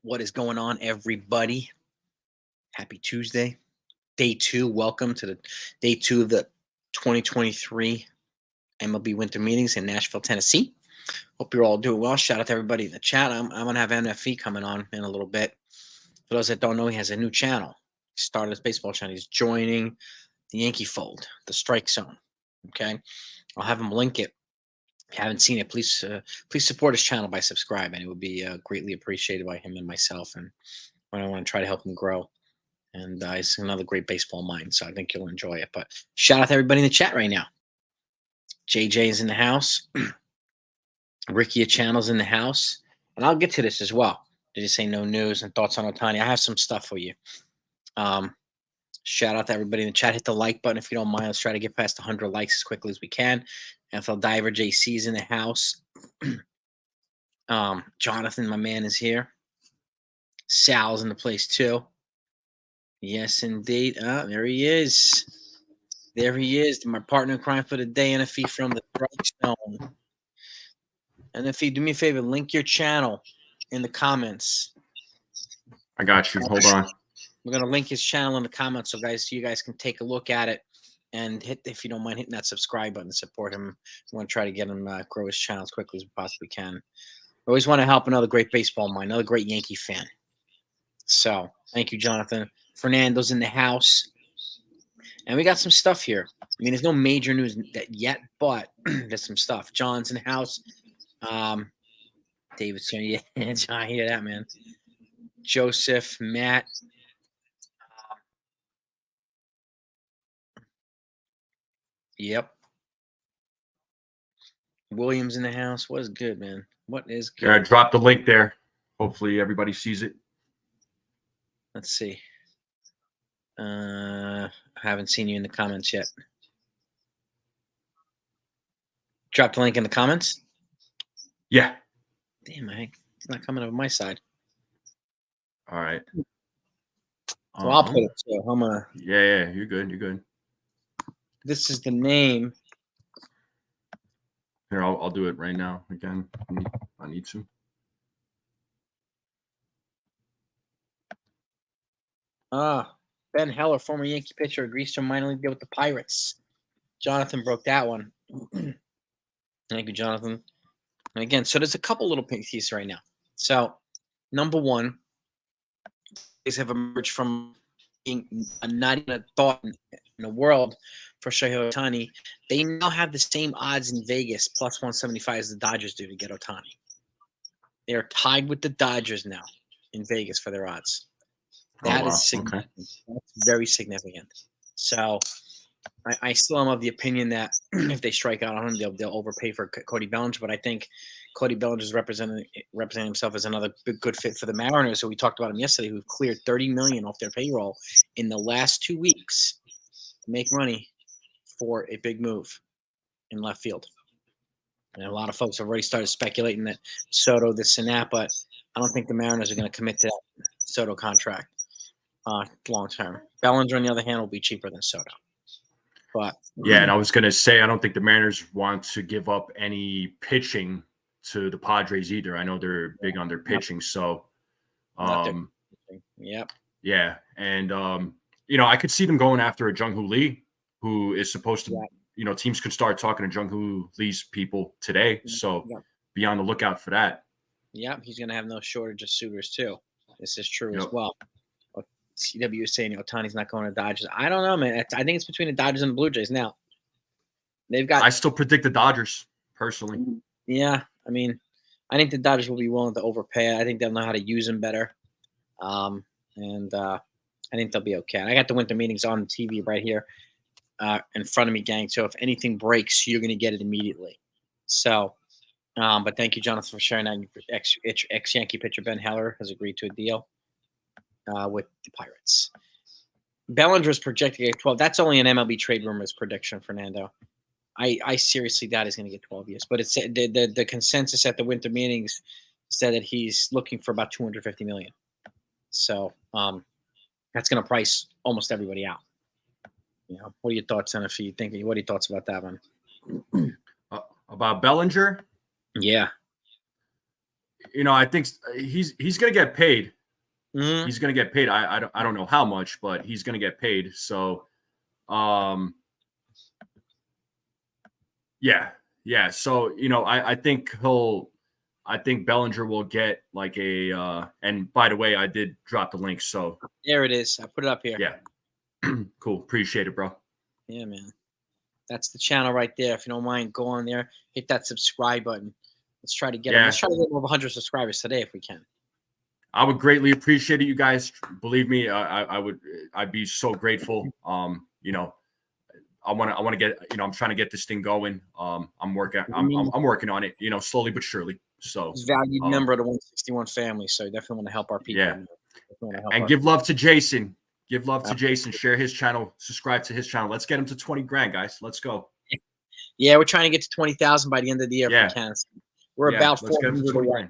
What is going on, everybody? Happy Tuesday, day two. Welcome to the day two of the 2023 MLB Winter Meetings in Nashville, Tennessee. Hope you're all doing well. Shout out to everybody in the chat. I'm going to have NFE coming on in a little bit. For those that don't know, he has a new channel. He started his baseball channel. He's joining the Yankee fold, the Strike Zone. Okay, I'll have him link it. If you haven't seen it, please support his channel by subscribing. It would be greatly appreciated by him and myself, and I want to try to help him grow. And he's another great baseball mind, so I think you'll enjoy it. But shout out to everybody in the chat right now. JJ is in the house. Ricky Channel's in the house. And I'll get to this as well. Did you say no news and thoughts on Otani? I have some stuff for you. Shout out to everybody in the chat. Hit the like button if you don't mind. Let's try to get past 100 likes as quickly as we can. NFL Diver JC's in the house. Jonathan, my man, is here. Sal's in the place too. Yes, indeed. There he is. There he is. My partner in crime for the day, NFE from the Strike Zone. NFE, do me a favor. Link your channel in the comments. I got you. Hold on. We're going to link his channel in the comments so you guys can take a look at it and hit, if you don't mind, hitting that subscribe button to support him. We want to try to get him grow his channel as quickly as we possibly can. We always want to help another great baseball mind, another great Yankee fan. So thank you, Jonathan. Fernando's in the house. And we got some stuff here. I mean, there's no major news yet, but there's some stuff. John's in the house. David's here. Yeah, John, I hear that, man. Joseph, Matt. Yep. Williams in the house. What is good, man? What is good? Yeah, I dropped the link there. Hopefully everybody sees it. Let's see. I haven't seen you in the comments yet. Drop the link in the comments? Yeah. Damn, it's not coming up on my side. All right. So I'll put it. So I'm gonna. Yeah, you're good. You're good. This is the name. Here, I'll do it right now again. I need to. Ben Heller, former Yankee pitcher, agrees to a minor league deal with the Pirates. Jonathan broke that one. Thank you, Jonathan. And again, so there's a couple little pieces right now. So, number one, these have emerged from being not even a thought in the world for Shohei Otani. They now have the same odds in Vegas, plus 175, as the Dodgers do to get Otani. They are tied with the Dodgers now in Vegas for their odds. That is significant. Okay. That's very significant. So I still am of the opinion that if they strike out on him, they'll overpay for Cody Bellinger. But I think Cody Bellinger is representing himself as another good fit for the Mariners. So we talked about him yesterday, who cleared $30 million off their payroll in the last 2 weeks to make money for a big move in left field. And a lot of folks have already started speculating that Soto, this and that, but I don't think the Mariners are going to commit to that Soto contract long term. Bellinger, on the other hand, will be cheaper than Soto. But yeah, and I was going to say, I don't think the Mariners want to give up any pitching to the Padres either. I know they're big on their pitching, so yep. Yeah, and I could see them going after a Jung-Hoo Lee, who is supposed to, teams could start talking to Jung-Hoo Lee's people today, so be on the lookout for that. Yep, he's going to have no shortage of suitors too. This is true as well. CW is saying Otani's not going to Dodgers. I don't know, man. I think it's between the Dodgers and the Blue Jays now. I still predict the Dodgers, personally. Yeah, I mean, I think the Dodgers will be willing to overpay. I think they'll know how to use him better. And I think they'll be okay. And I got the winter meetings on the TV right here in front of me, gang. So if anything breaks, you're going to get it immediately. So, but thank you, Jonathan, for sharing that. Ex-Yankee pitcher Ben Heller has agreed to a deal with the Pirates. Bellinger is projected at 12. That's only an MLB trade rumors prediction, Fernando. I seriously doubt he's going to get 12 years. But it's the consensus at the winter meetings said that he's looking for about $250 million. So that's going to price almost everybody out. What are your thoughts on it? What are your thoughts about that one? About Bellinger? Yeah. I think he's gonna get paid. Mhm. He's gonna get paid. I don't know how much, but he's gonna get paid. So, yeah. So I think Bellinger will get like a. And by the way, I did drop the link. So There it is. I put it up here. yeah, cool. Appreciate it, bro. Yeah, man. That's the channel right there. If you don't mind, go on there, hit that subscribe button. Let's try to get them. Yeah. Let's try to get over 100 subscribers today if we can. I would greatly appreciate it, you guys. Believe me, I'd be so grateful. I want to get, I'm trying to get this thing going. I'm working on it, slowly but surely. So He's a valued member of the 161 family, so you definitely want to help our people. Yeah. And give love to Jason. Give love to Jason. Share his channel. Subscribe to his channel. Let's get him to 20 grand, guys. Let's go. Yeah, we're trying to get to 20,000 by the end of the year if we can. We're about 400 away.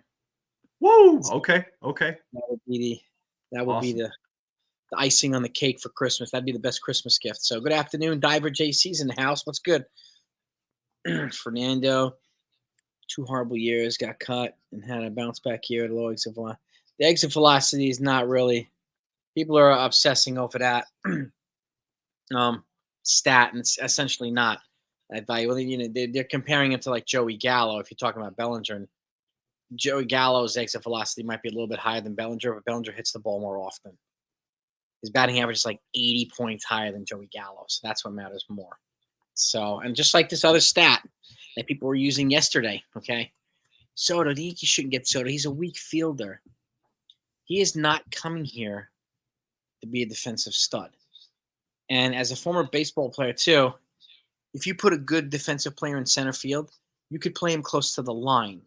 Woo! Okay. That would be the icing on the cake for Christmas. That'd be the best Christmas gift. So good afternoon, Diver JC's in the house. What's good? Fernando, 2 horrible years, got cut and had a bounce back year. The low exit velocity. The exit velocity is not really. People are obsessing over that stat, and it's essentially not that value. Well, they're comparing it to like Joey Gallo. If you're talking about Bellinger, and Joey Gallo's exit velocity might be a little bit higher than Bellinger, but Bellinger hits the ball more often. His batting average is like 80 points higher than Joey Gallo, so that's what matters more. So, and just like this other stat that people were using yesterday, okay? Soto, the Yankees shouldn't get Soto. He's a weak fielder. He is not coming here to be a defensive stud. And as a former baseball player too, if you put a good defensive player in center field, you could play him close to the line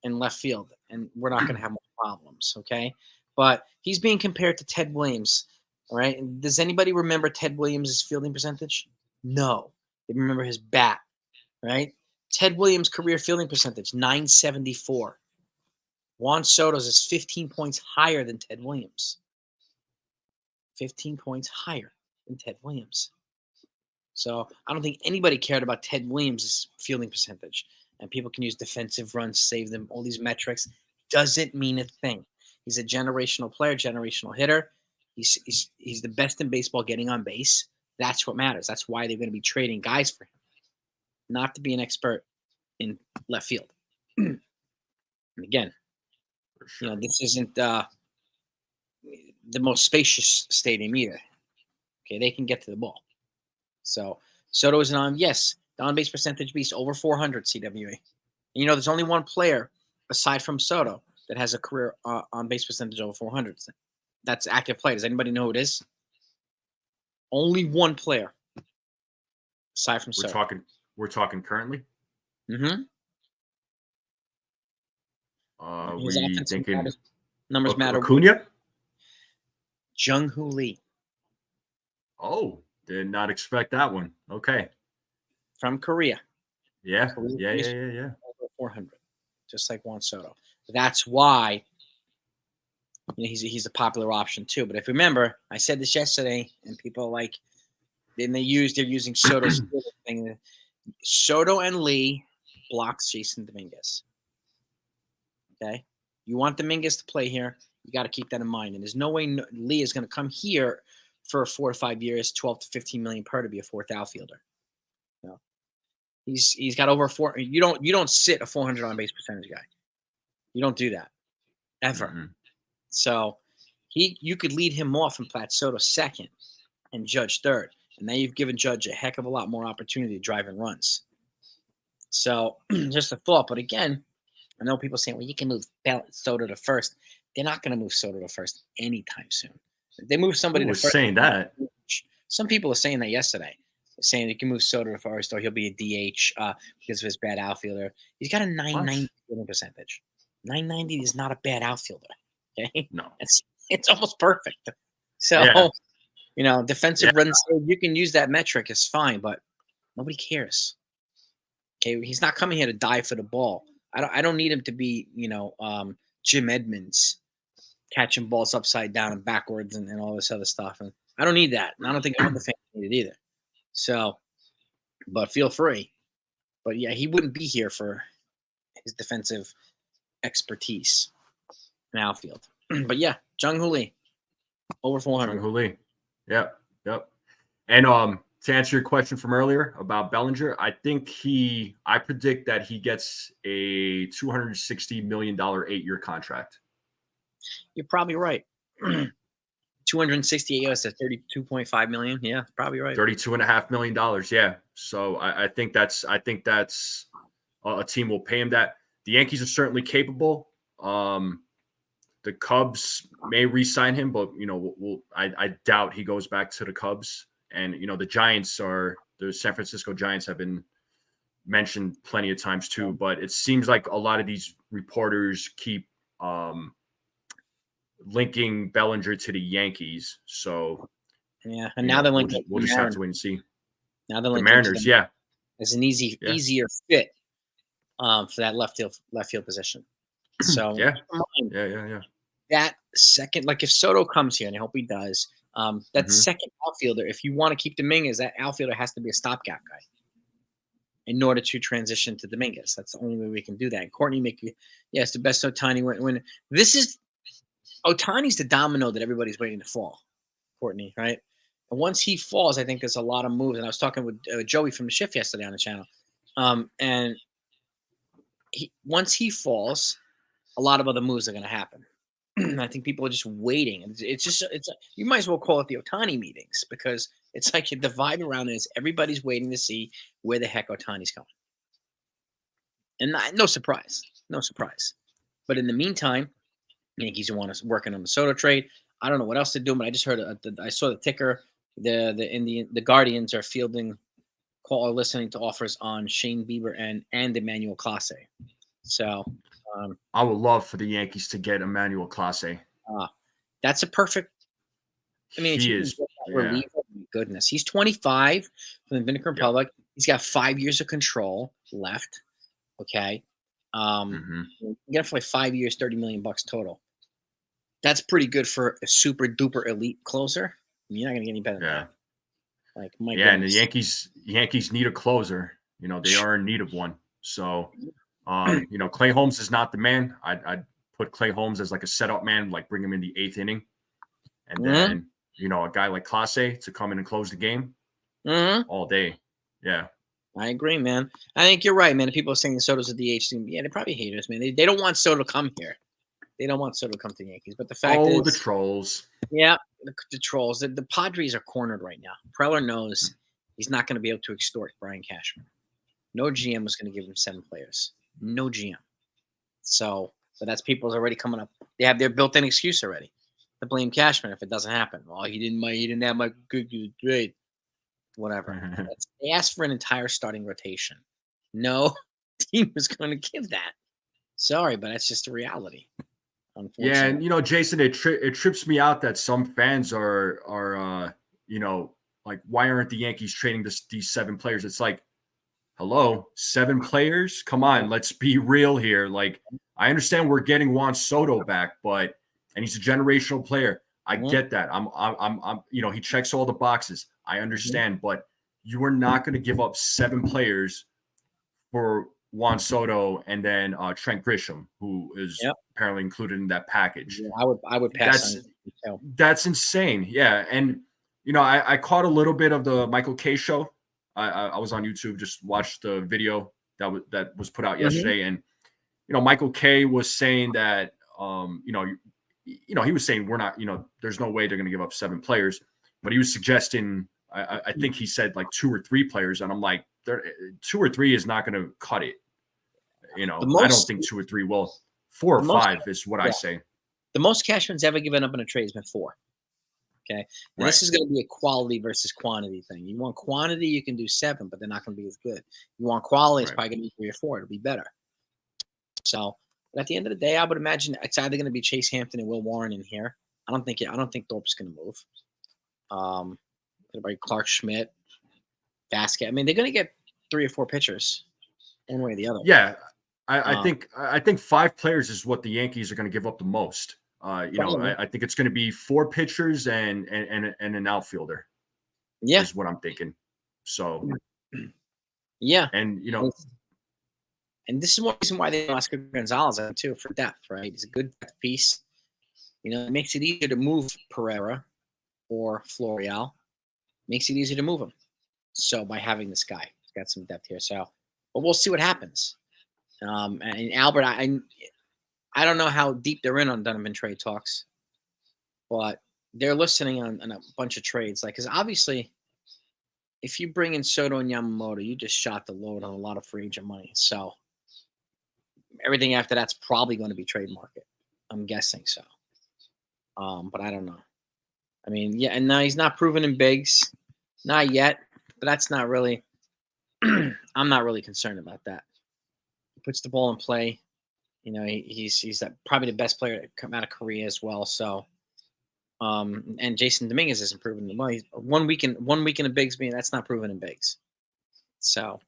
in left field, and we're not going to have more problems, okay? But he's being compared to Ted Williams, all right? And does anybody remember Ted Williams' fielding percentage? No. They remember his bat, right? Ted Williams' career fielding percentage, 974. Juan Soto's is 15 points higher than Ted Williams. 15 points higher than Ted Williams. So I don't think anybody cared about Ted Williams' fielding percentage. And people can use defensive runs, save them, all these metrics. Doesn't mean a thing. He's a generational player, generational hitter. He's the best in baseball getting on base. That's what matters. That's why they're going to be trading guys for him, not to be an expert in left field. And again, this isn't the most spacious stadium either. Okay, they can get to the ball. So Soto is yes, the on-base percentage beast over 400 CWA. And there's only one player aside from Soto that has a career on-base percentage over 400. That's active play. Does anybody know who it is? Only one player aside from Soto. We're talking currently. Mm-hmm. We thinking numbers matter. Acuna? Jung-Hoo Lee. Oh, did not expect that one. Okay. From Korea. Yeah. Yeah. Over 400, just like Juan Soto. That's why he's a popular option too. But if you remember, I said this yesterday, and people they're using Soto's thing. Soto and Lee blocks Jason Dominguez. Okay, you want Dominguez to play here, you got to keep that in mind. And there's no way Lee is going to come here for 4 to 5 years, 12 to 15 million per to be a fourth outfielder. He's got over 4. You don't sit a 400 on base percentage guy. You don't do that ever. Mm-hmm. So you could lead him off and plat Soto second and Judge third. And now you've given Judge a heck of a lot more opportunity to drive in runs. So just a thought. But again, I know people saying, well, you can move Soto to first. They're not going to move Soto to first anytime soon. If they move somebody to first. Saying that. Some people are saying that yesterday. They're saying you can move Soto to first or he'll be a DH because of his bad outfielder. He's got a 990 fielding percentage. 990 is not a bad outfielder. Okay? No. It's almost perfect. So, defensive runs, you can use that metric. It's fine, but nobody cares. Okay? He's not coming here to die for the ball. I don't need him to be, Jim Edmonds catching balls upside down and backwards and all this other stuff. And I don't need that. And I don't think other fans need it either. So, but feel free. But yeah, he wouldn't be here for his defensive expertise in outfield. But yeah, Jung-Hoo Lee, over 400. Jung-Hoo Lee. Yep. And to answer your question from earlier about Bellinger, I predict that he gets a $260 million 8-year contract. You're probably right. 268 US at 32.5 million. Yeah, probably right. $32.5 million. Yeah. So I think that's a team will pay him that. The Yankees are certainly capable. The Cubs may re-sign him, but I doubt he goes back to the Cubs. And the San Francisco Giants have been mentioned plenty of times too. But it seems like a lot of these reporters keep linking Bellinger to the Yankees. So yeah, and now they're linking. We'll just have to wait and see. Now they're the linking Mariners, yeah, as an easier fit for that left field position. So yeah. That second, like if Soto comes here, and I hope he does, that second outfielder, if you want to keep Dominguez, that outfielder has to be a stopgap guy in order to transition to Dominguez. That's the only way we can do that. And Courtney it's the best Otani when this is Otani's the domino that everybody's waiting to fall. Courtney, right? And once he falls, I think there's a lot of moves. And I was talking with Joey from the shift yesterday on the channel, and once he falls, a lot of other moves are going to happen. I think people are just waiting. You might as well call it the Otani meetings, because it's like the vibe around it is everybody's waiting to see where the heck Otani's going. And no surprise. But in the meantime, Yankees are working on the Soto trade. I don't know what else to do, but I just heard I saw the ticker. The Guardians are listening to offers on Shane Bieber and Emmanuel Clase. So I would love for the Yankees to get Emmanuel Clase. That's a perfect. I mean, he is. Reliever, goodness, he's 25 from the Dominican Republic. He's got 5 years of control left. Okay, you get it for like 5 years, $30 million total. That's pretty good for a super duper elite closer. I mean, you're not gonna get any better than that. Like, my goodness. And the Yankees need a closer. They are in need of one. So, Clay Holmes is not the man. I'd put Clay Holmes as like a setup man, like bring him in the 8th inning, and then a guy like Clase to come in and close the game all day. Yeah. I agree, man. I think you're right, man. The people are saying the Soto's a DH team. Yeah, they're probably haters, man. They don't want Soto to come here. They don't want Soto to come to the Yankees. But the fact is, the trolls. Yeah, the trolls. The Padres are cornered right now. Preller knows he's not going to be able to extort Brian Cashman. No GM was going to give him 7 players. No GM. So, but that's people's already coming up. They have their built-in excuse already to blame Cashman if it doesn't happen. Well, he didn't have my good grade. Whatever. They asked for an entire starting rotation. No team was going to give that. Sorry, but that's just the reality. Yeah, and Jason, it trips me out that some fans are like, why aren't the Yankees trading these 7 players? It's like, hello, 7 players? Come on, let's be real here. Like, I understand we're getting Juan Soto back, and he's a generational player. I get that. I'm he checks all the boxes. I understand, but you are not going to give up 7 players for Juan Soto and then Trent Grisham, who is apparently included in that package. Yeah, I would pass on it. That's insane. Yeah, and I caught a little bit of the Michael K show. I was on YouTube, just watched the video that was put out yesterday, and Michael K was saying that he was saying we're not, there's no way they're going to give up 7 players, but he was suggesting, I think he said like 2 or 3 players, and I'm like, 2 or 3 is not going to cut it. I don't think 2 or 3 will. 4 or 5 is what I say. The most Cashman's ever given up in a trade has been 4. Okay, and this is going to be a quality versus quantity thing. You want quantity, you can do 7, but they're not going to be as good. You want quality, it's probably going to be 3 or 4. It'll be better. So, but at the end of the day, I would imagine it's either going to be Chase Hampton and Will Warren in here. I don't think Thorpe's going to move. Everybody, Clark Schmidt, Basket. I mean, they're going to get 3 or 4 pitchers, one way or the other. Yeah, I think 5 players is what the Yankees are going to give up the most. I think it's going to be 4 pitchers and an outfielder. Yeah, is what I'm thinking. So, yeah, and And this is one reason why they don't Oscar Gonzalez too for depth, right? He's a good depth piece. You know, it makes it easier to move Pereira or Florial. Makes it easier to move him. So by having this guy, he's got some depth here. So, but we'll see what happens. And Albert, I don't know how deep they're in on Donovan trade talks, but they're listening on a bunch of trades. Like, because obviously, if you bring in Soto and Yamamoto, you just shot the load on a lot of free agent money. So everything after that's probably going to be trade market. I'm guessing so. But I don't know. I mean, yeah, and now he's not proven in bigs, not yet. But that's not really. I'm not really concerned about that. He puts the ball in play. You know, he's probably the best player to come out of Korea as well. So, and Jason Dominguez isn't proven. Well, he's one week in a bigs mean that's not proven in bigs. So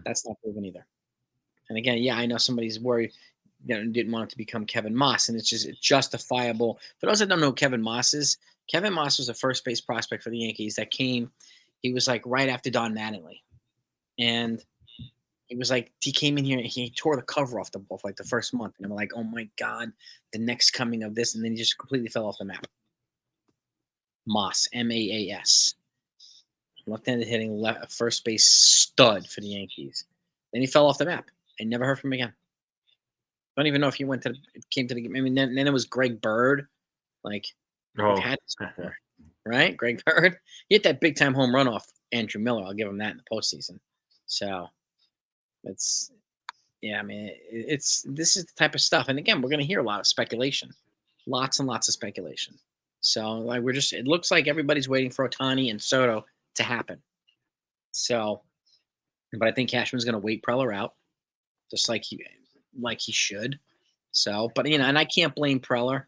that's not proven either. And again, yeah, I know somebody's worried. Didn't want it to become Kevin Moss, and it's justifiable. For those that don't know who Kevin Moss is, Kevin Moss was a first base prospect for the Yankees that came. He was like right after Don Mattingly, and it was like he came in here and he tore the cover off the ball for like the first month, and I'm like, oh my god, the next coming of this, and then he just completely fell off the map. Moss, Maas, left-handed hitting first base stud for the Yankees. Then he fell off the map. I never heard from him again. I don't even know if he came to the game. I mean, then it was Greg Bird. Like, we've had this before, right? Greg Bird. He hit that big-time home run off Andrew Miller. I'll give him that in the postseason. So, I mean, this is the type of stuff. And again, we're going to hear a lot of speculation. Lots and lots of speculation. So, like, it looks like everybody's waiting for Otani and Soto to happen. So, but I think Cashman's going to wait Preller out, just like he should. So, but you know, and I can't blame Preller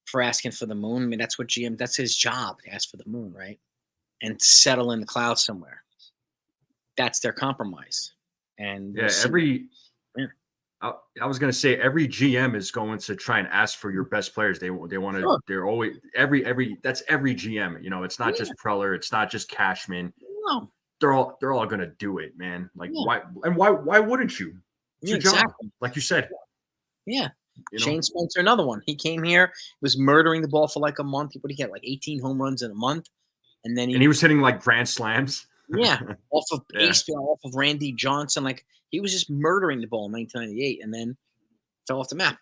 for asking for the moon. I mean, that's his job to ask for the moon, right? And settle in the clouds somewhere. That's their compromise. And yeah, I was going to say every GM is going to try and ask for your best players. They want to. Sure. They're always that's every GM. You know, it's not just Preller. It's not just Cashman. No, they're all going to do it, man. Like why wouldn't you? It's your job, like you said. Yeah. Shane Spencer, another one. He came here, was murdering the ball for like a month. What did he get? Like 18 home runs in a month, and then he was hitting like grand slams. Yeah, off of off of Randy Johnson. Like, he was just murdering the ball in 1998, and then fell off the map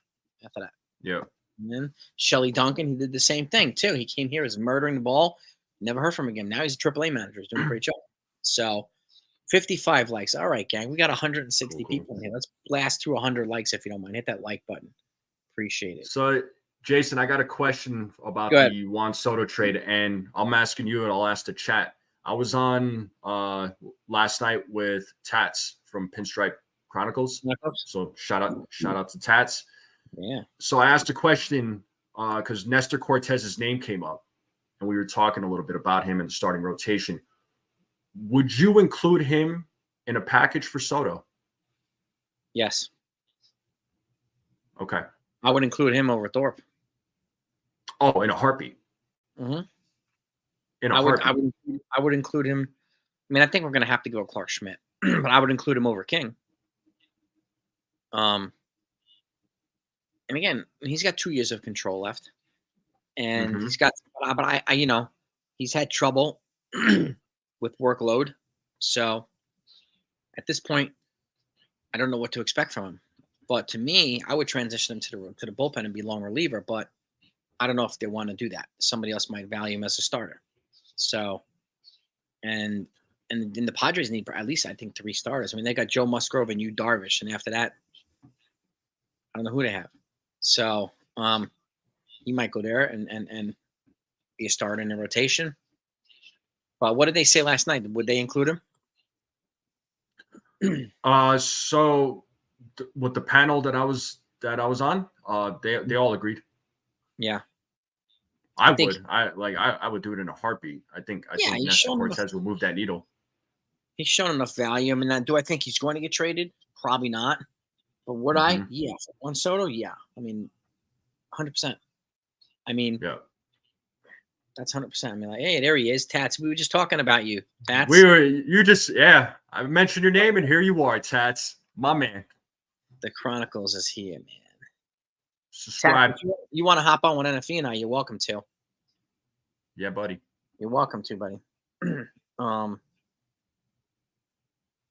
after that. Yeah. And then Shelly Duncan, he did the same thing too. He came here, was murdering the ball. Never heard from him again. Now he's a AAA manager. He's doing a great job. So, 55 likes. All right, gang. We got 160 people in here. Let's blast through 100 likes if you don't mind. Hit that like button. Appreciate it. So, Jason, I got a question about the Juan Soto trade, and I'm asking you, and I'll ask the chat. I was on last night with Tats from Pinstripe Chronicles. So shout out to Tats. Yeah. So I asked a question because Nestor Cortez's name came up, and we were talking a little bit about him in the starting rotation. Would you include him in a package for Soto? Yes. Okay. I would include him over Thorpe. Oh, in a heartbeat. Mm-hmm. I would include him. I mean, I think we're going to have to go Clark Schmidt, but I would include him over King. And again, he's got 2 years of control left, and he's got. But I, you know, he's had trouble with workload. So at this point, I don't know what to expect from him. But to me, I would transition him to the bullpen and be long reliever. But I don't know if they want to do that. Somebody else might value him as a starter. So, and the Padres need at least, I think, 3 starters. I mean, they got Joe Musgrove and Yu Darvish, and after that, I don't know who they have. So, he might go there and be a starter in the rotation. But what did they say last night? Would they include him? So with the panel that I was on, they all agreed. Yeah. I would do it in a heartbeat. I think Nestor Cortez will move that needle. He's shown enough value. I mean, do I think he's going to get traded? Probably not. But would I? Yeah. On Soto, yeah. I mean, 100%. I mean, yeah. That's 100%. I mean, like, hey, there he is, Tats. We were just talking about you, Tats. I mentioned your name, and here you are, Tats. My man. The Chronicles is here, man. Subscribe. If you want to hop on with NFE and I, you're welcome to. Yeah, buddy. You're welcome to, buddy.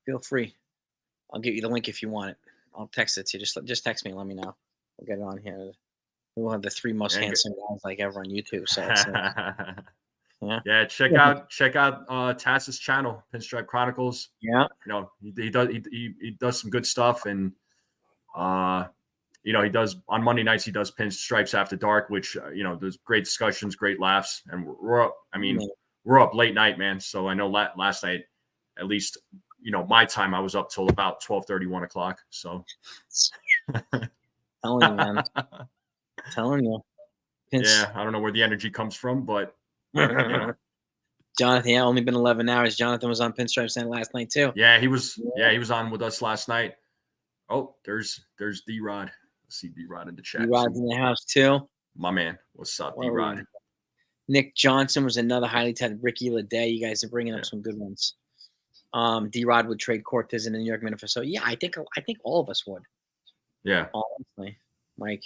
Feel free. I'll get you the link if you want it. I'll text it to you. Just text me and let me know. We'll get it on here. We'll have the 3 most handsome guys like ever on YouTube. So yeah, check out Tass's channel, Pinstripe Chronicles. Yeah, you know, he does some good stuff, and you know, he does on Monday nights. He does Pinstripes After Dark, which you know, there's great discussions, great laughs, and we're up. I mean, we're up late night, man. So I know last night, at least, you know, my time, I was up till about 12:30, 1 o'clock. So telling you, man. Telling you. Yeah, I don't know where the energy comes from, but you know. Jonathan, yeah, only been 11 hours. Jonathan was on Pinstripes Night last night too. Yeah, he was. Yeah, he was on with us last night. Oh, there's D-Rod. Let's see D-Rod in the chat. D-Rod's in the house too. My man, what's up, D-Rod? Nick Johnson was another highly talented. Ricky Leday, you guys are bringing up some good ones. D-Rod would trade Cortez in the New York Minute. So yeah, I think all of us would. Yeah, honestly, Mike.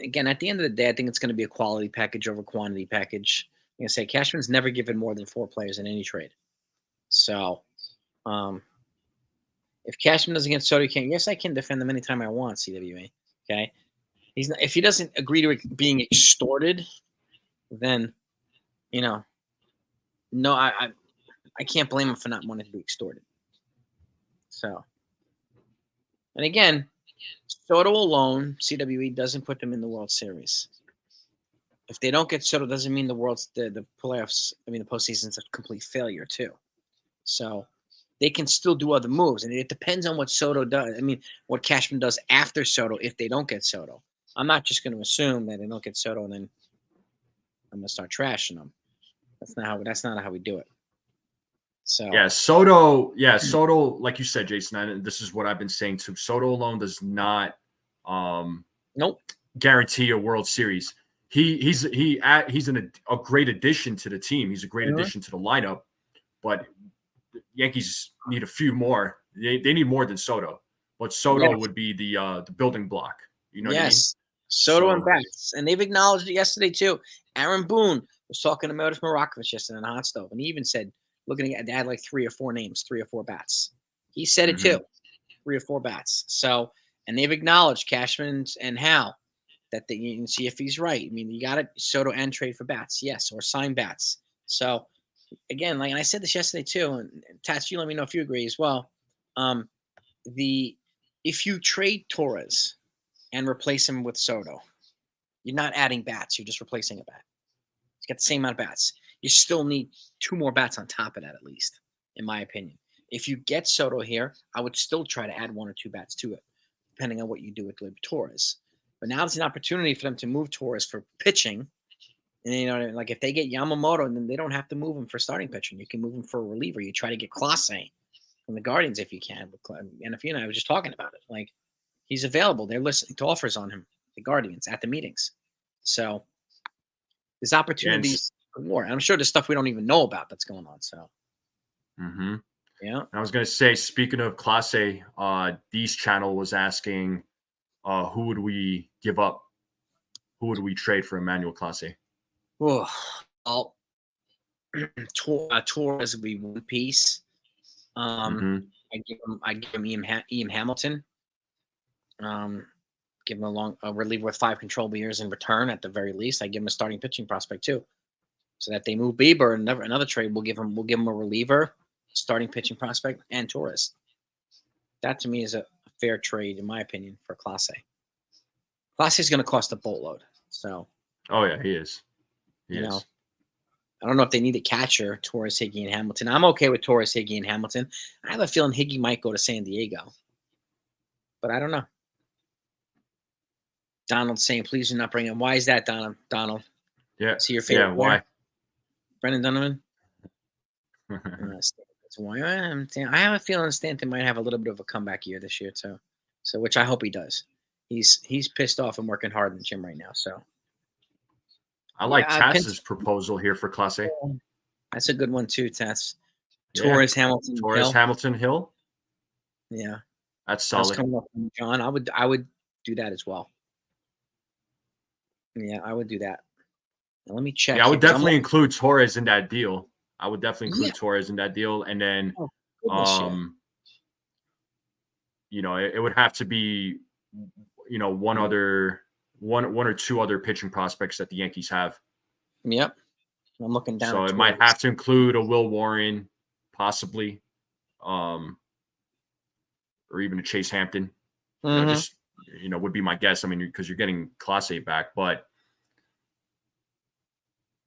Again, at the end of the day, I think it's going to be a quality package over quantity package. I'm going to say Cashman's never given more than 4 players in any trade. So, if Cashman doesn't get Soto, yes, I can defend him anytime I want, CWA. Okay? He's not, if he doesn't agree to it being extorted, then, you know, no, I can't blame him for not wanting to be extorted. So, and again, Soto alone, CWE doesn't put them in the World Series. If they don't get Soto, doesn't mean the playoffs. I mean, the postseason's a complete failure too. So they can still do other moves, and it depends on what Soto does. I mean, what Cashman does after Soto if they don't get Soto. I'm not just going to assume that they don't get Soto and then I'm going to start trashing them. That's not how we do it. So yeah, Soto, like you said, Jason, and this is what I've been saying too. Soto alone does not guarantee a World Series. He's a great addition to the team. He's a great addition to the lineup, but the Yankees need a few more. They need more than Soto, but Soto would be the building block. You know what I mean? Soto and bats, and they've acknowledged it yesterday too. Aaron Boone was talking to Meredith Marakovich yesterday on Hot Stove, and he even said, looking at, they had like 3 or 4 names, 3 or 4 bats. He said it too, 3 or 4 bats. So, and they've acknowledged Cashman and Hal that you can see if he's right. I mean, you got to Soto and trade for bats, yes, or sign bats. So, again, like, and I said this yesterday too, and Tats, you let me know if you agree as well. If you trade Torres and replace him with Soto, you're not adding bats. You're just replacing a bat. You got the same amount of bats. You still need 2 more bats on top of that, at least, in my opinion. If you get Soto here, I would still try to add 1 or 2 bats to it, depending on what you do with Torres. But now it's an opportunity for them to move Torres for pitching. And, you know, like if they get Yamamoto, then they don't have to move him for starting pitching. You can move him for a reliever. You try to get Clase from the Guardians if you can. And if you know, I was just talking about it. Like, he's available. They're listening to offers on him, the Guardians, at the meetings. So there's opportunities for more. And I'm sure there's stuff we don't even know about that's going on. So, yeah. I was going to say, speaking of Clase, D's channel was asking, who would we give up? Who would we trade for Emmanuel Clase? Oh, Torres would be 1 piece. I give him Ian Hamilton. Give him a reliever with 5 controllable years in return at the very least. I give him a starting pitching prospect too, so that they move Bieber. Another trade, we'll give him a reliever, starting pitching prospect, and Torres. That to me is a fair trade, in my opinion, for Clase. Clase is going to cost a boatload. So. Oh yeah, he is. He is. Know, I don't know if they need a catcher, Torres, Higgy, and Hamilton. I'm okay with Torres, Higgy, and Hamilton. I have a feeling Higgy might go to San Diego, but I don't know. Donald's saying, please do not bring him. Why is that, Donald? Yeah. See your favorite player? Why? Brendan Donovan? I have a feeling Stanton might have a little bit of a comeback year this year too. So, which I hope he does. He's pissed off and working hard in the gym right now. So, I like Tass's proposal here for Clase. That's a good one too, Tass. Torres, Hamilton, Torres, Hill. Hamilton, Hill. Yeah. That's That's solid. coming up from John. I would do that as well. Yeah, I would do that. Now, let me check Yeah, I here would because I'm. definitely include Torres in that deal. I would definitely Yeah. include Torres in that deal, and then, Oh goodness, yeah. um, it would have to be, one Yeah. other one or two other pitching prospects that the Yankees have. Yep. I'm looking down So at it might Torres. have to include a Will Warren, possibly, um, or even a Chase Hampton. Mm-hmm. Just would be my guess. I mean, because you're getting Clase back, but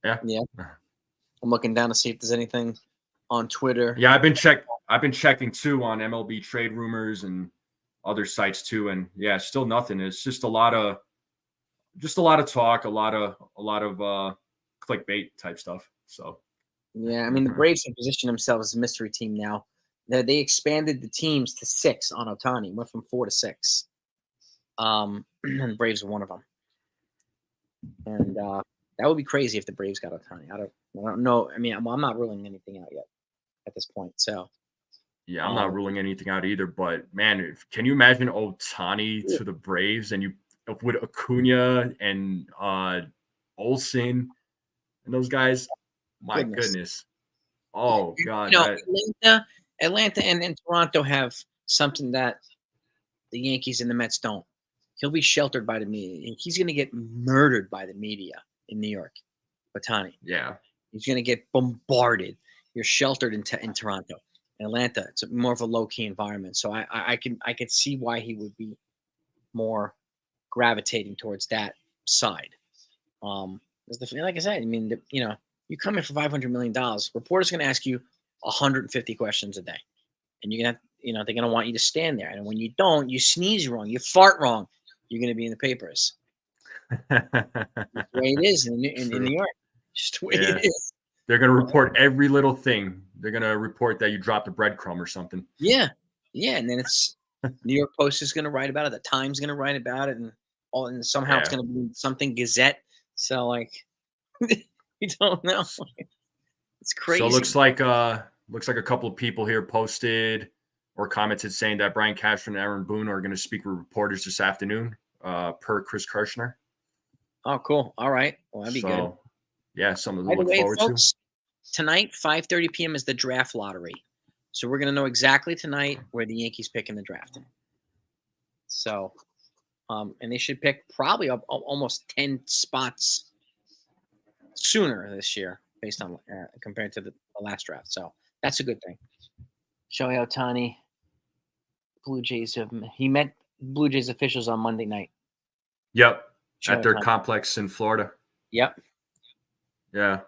yeah, Yeah. I'm looking down to see if there's anything on Twitter. yeah. I've been checking too on MLB trade rumors and other sites too, and yeah, still nothing. It's just a lot of talk, a lot of clickbait type stuff. So Yeah, I mean the Braves have positioned themselves as a mystery team now. They expanded the teams to 6 on Otani, went from 4 to 6. And the Braves are one of them. And that would be crazy if the Braves got Otani. I don't know. I mean, I'm not ruling anything out yet at this point. So, yeah, I'm not ruling anything out either. But man, can you imagine Otani to the Braves and you with Acuna and Olsen and those guys? My goodness. goodness. Oh God, You know, that Atlanta and Toronto have something that the Yankees and the Mets don't. He'll be sheltered by the media. He's going to get murdered by the media in New York. Otani. yeah. He's going to get bombarded. You're sheltered in Toronto. In Atlanta, it's more of a low key environment. So I can see why he would be more gravitating towards that side. Like I said, I mean, you come in for $500 million. Reporters are going to ask you 150 questions a day, and you're gonna, they're going to want you to stand there. And when you don't, you sneeze wrong, you fart wrong, you're going to be in the papers. That's the way it is in New York. Just the way Yeah. it is. They're gonna report every little thing. They're gonna report that you dropped a breadcrumb or something. Yeah, yeah, and then it's New York Post is going to write about it. The Times going to write about it, and somehow it's Yeah. going to be something Gazette. So like, you don't know. It's So it crazy. looks like a couple of people here posted or commented saying that Brian Cashman and Aaron Boone are going to speak with reporters this afternoon, per Chris Kirshner. Oh, cool. All right. Well, that'd be good. So yeah, something to By the look way, forward to. folks, tonight, 5:30 p.m. is the draft lottery. So we're going to know exactly tonight where the Yankees pick in the draft. So, and they should pick probably up almost 10 spots sooner this year based on compared to the last draft. So that's a good thing. Shohei Otani, Blue Jays he met Blue Jays officials on Monday night. Yep, at Shohei their Ohtani. complex in Florida. Yep. Yeah.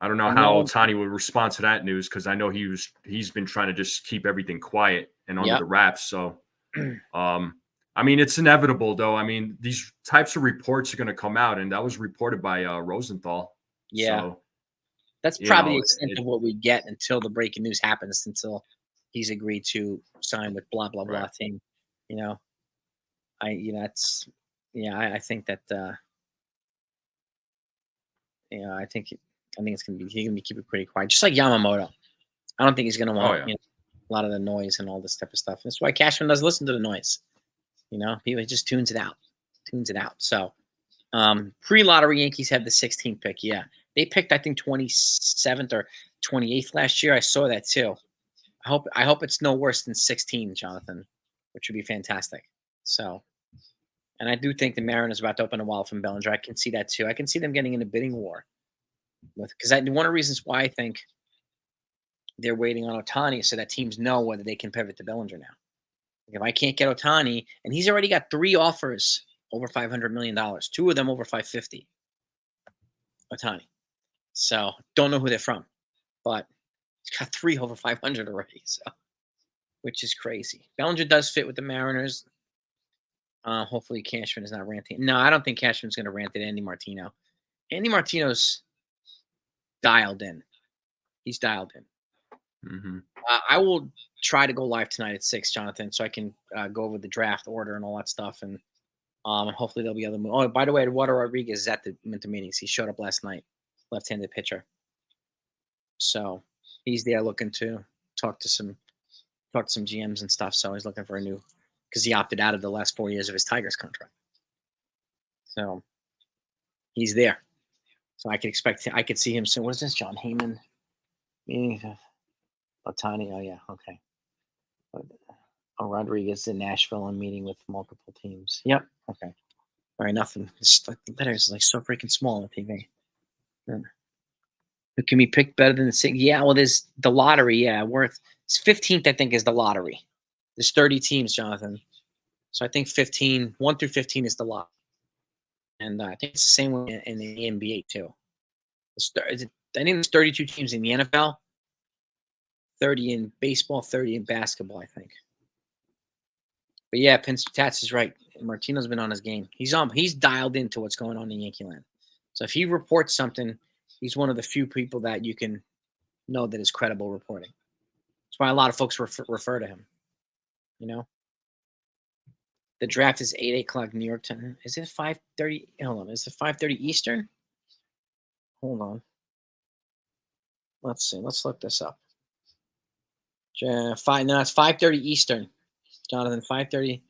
I don't know And how now, Otani would respond to that news because I know he's been trying to just keep everything quiet and under yep. the wraps. So, I mean, it's inevitable though. I mean, these types of reports are going to come out, and that was reported by Rosenthal. Yeah. So, That's probably the extent of what we get until the breaking news happens, until he's agreed to sign with blah blah blah team. I think that I think it's gonna be he's gonna be keeping pretty quiet, just like Yamamoto. I don't think he's gonna want a lot of the noise and all this type of stuff. That's why Cashman doesn't listen to the noise. He just tunes it out. So pre-lottery Yankees have the 16th pick. Yeah. They picked, I think, 27th or 28th last year. I saw that too. I hope it's no worse than 16, Jonathan, which would be fantastic. So, and I do think the Mariners are about to open a wallet from Bellinger. I can see that too. I can see them getting in a bidding war because one of the reasons why I think they're waiting on Otani so that teams know whether they can pivot to Bellinger now. If I can't get Otani, and he's already got 3 offers over $500 million, 2 of them over 550. Otani. So don't know who they're from, but he's got 3 over 500 already. So, which is crazy. Bellinger does fit with the Mariners. Hopefully Cashman is not ranting. No, I don't think Cashman's going to rant at Andy Martino. Andy Martino's dialed in. He's dialed in. Mm-hmm. I will try to go live tonight at 6, Jonathan, so I can go over the draft order and all that stuff, and hopefully there'll be other moves. Oh, by the way, Eduardo Rodriguez is at the Minter meetings. He showed up last night, left-handed pitcher. So he's there looking to talk to some talked to some GMs and stuff, so he's looking for a new because he opted out of the last 4 years of his Tigers contract. So he's there. So I could see him soon. What is this, John Heyman? Otani. Oh yeah, okay. Oh, Rodriguez in Nashville and meeting with multiple teams. Yep. Okay. All right. Nothing. It's like the letters is like so freaking small on the TV. Who can be picked better than the six? Yeah. Well, there's the lottery. Yeah, it's 15th. I think is the lottery. There's 30 teams, Jonathan. So I think 1 through 15 is the lot. And I think it's the same way in the NBA too. I think there's 32 teams in the NFL, 30 in baseball, 30 in basketball, I think. But yeah, Tats is right. Martino's been on his game. He's dialed into what's going on in Yankee land. So if he reports something, he's one of the few people that you can know that is credible reporting. That's why a lot of folks refer to him. You know? The draft is 8 o'clock New York time. Is it 5:30? Hold on. Is it 5:30 Eastern? Hold on. Let's see. Let's look this up. No, it's 5:30 Eastern. Jonathan, 5:30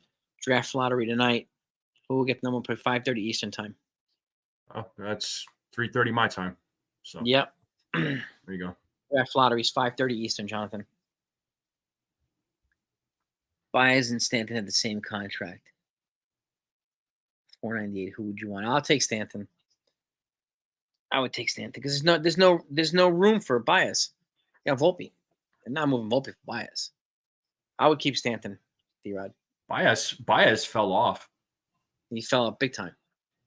draft lottery tonight. Who will get the number for 5:30 Eastern time? Oh, that's 3:30 my time. So yep. There you go. Draft lottery is 5:30 Eastern, Jonathan. Baez and Stanton had the same contract. $498. Who would you want? I'll take Stanton. I would take Stanton because there's no room for Baez. Yeah, Volpe. They're not moving Volpe for Baez. I would keep Stanton, D-Rod. Baez fell off. He fell up big time.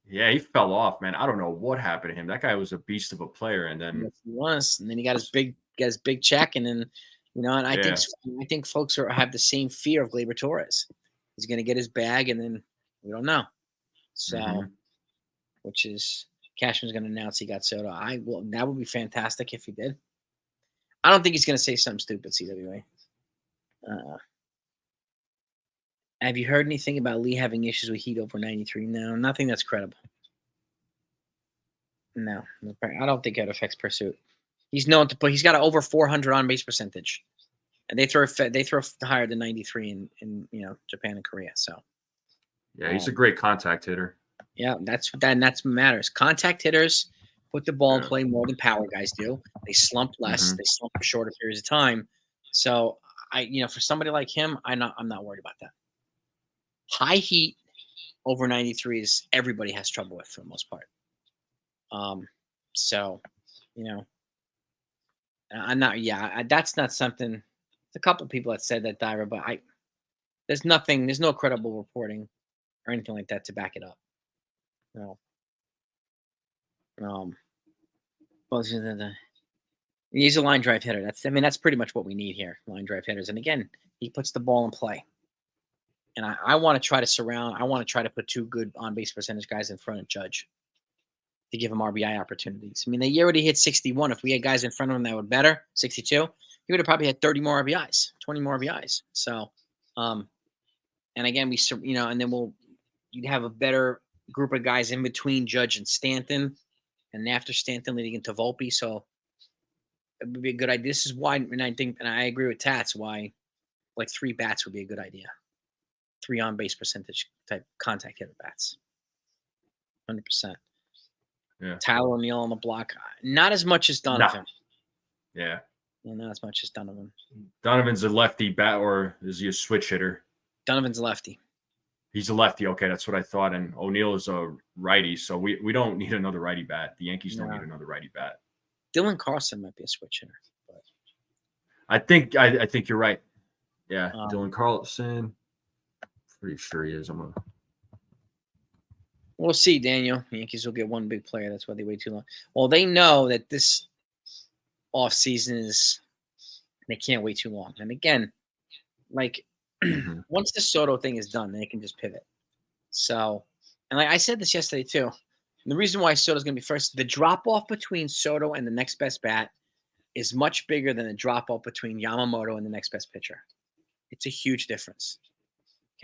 Yeah, he fell off, man. I don't know what happened to him. That guy was a beast of a player, and then yes, he was, and then he got his big check, and then and I think folks have the same fear of Gleyber Torres. He's going to get his bag, and then we don't know. So, which is Cashman's going to announce he got Soto. That would be fantastic if he did. I don't think he's going to say something stupid, CWA. Have you heard anything about Lee having issues with heat over 93? No, nothing that's credible. No, I don't think it affects pursuit. He's known to put. He's got an over 400 on base percentage, and they throw higher than 93 in Japan and Korea. So, yeah, he's a great contact hitter. Yeah, that's what matters. Contact hitters put the ball in play more than power guys do. They slump less. They slump for shorter periods of time. So for somebody like him, I'm not worried about that. High heat over 93 is everybody has trouble with for the most part. I'm not. Yeah, that's not something. There's a couple people that said that, Dyra, but there's no credible reporting or anything like that to back it up. No. He's a line drive hitter. That's pretty much what we need here. Line drive hitters, and again, he puts the ball in play. And I want to try to surround. I want to try to put two good on base percentage guys in front of Judge to give him RBI opportunities. They already hit 61. If we had guys in front of him that were better, 62, he would have probably had 30 more RBIs, 20 more RBIs. So, and again, and then you'd have a better group of guys in between Judge and Stanton, and after Stanton leading into Volpe. So it would be a good idea. This is why, and I agree with Tats, why like 3 bats would be a good idea. 3 on base percentage type contact hitter bats. 100%. Yeah. Tyler O'Neill on the block. Not as much as Donovan. No. Yeah. Not as much as Donovan. Donovan's a lefty bat, or is he a switch hitter? Donovan's a lefty. He's a lefty. Okay, that's what I thought. And O'Neill is a righty, so we don't need another righty bat. The Yankees don't need another righty bat. Dylan Carlson might be a switch hitter. But I think you're right. Yeah, Dylan Carlson. Pretty sure he is. We'll see, Daniel. The Yankees will get one big player. That's why they wait too long. Well, they know that this offseason they can't wait too long. And again, like once the Soto thing is done, they can just pivot. So, and like I said this yesterday too. And the reason why Soto's going to be first, the drop off between Soto and the next best bat is much bigger than the drop off between Yamamoto and the next best pitcher. It's a huge difference.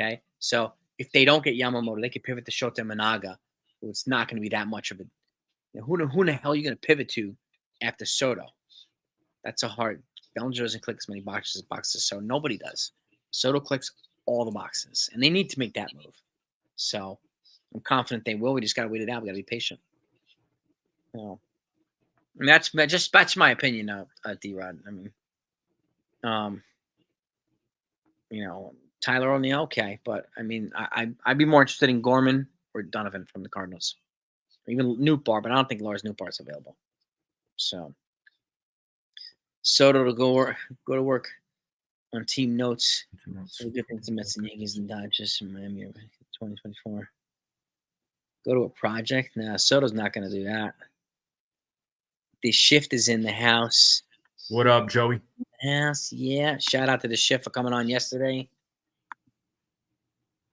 Okay, so if they don't get Yamamoto, they could pivot to Shota Managa. Well, it's not going to be that much of a. Who in the hell are you going to pivot to after Soto? That's a hard Bellinger doesn't click as many boxes, so nobody does. Soto clicks all the boxes, and they need to make that move. So I'm confident they will. We just got to wait it out. We got to be patient. And that's my opinion, D-Rod. I mean, Tyler O'Neill, okay, but I mean, I'd be more interested in Gorman or Donovan from the Cardinals, or even Nootbaar, but I don't think Lars Nootbaar is available. So Soto to go to work on team notes. So good things to Mets and Yankees and Dodgers in Miami 2024. Go to a project? Nah, Soto's not going to do that. The shift is in the house. What up, Joey? House, yeah. Shout out to the shift for coming on yesterday.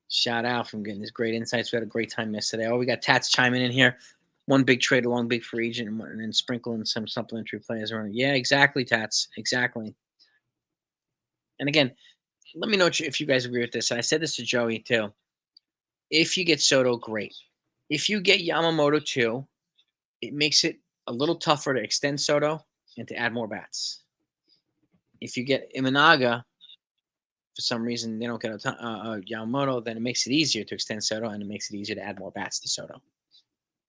Shout out from getting his great insights. We had a great time yesterday. Oh, we got Tats chiming in here. One big trade, one big free agent, and then sprinkling some supplementary players around. Yeah, exactly, Tats. Exactly. And again, let me know if you guys agree with this. I said this to Joey too. If you get Soto, great. If you get Yamamoto too, it makes it a little tougher to extend Soto and to add more bats. If you get Imanaga, for some reason they don't get Yamamoto, then it makes it easier to extend Soto and it makes it easier to add more bats to Soto.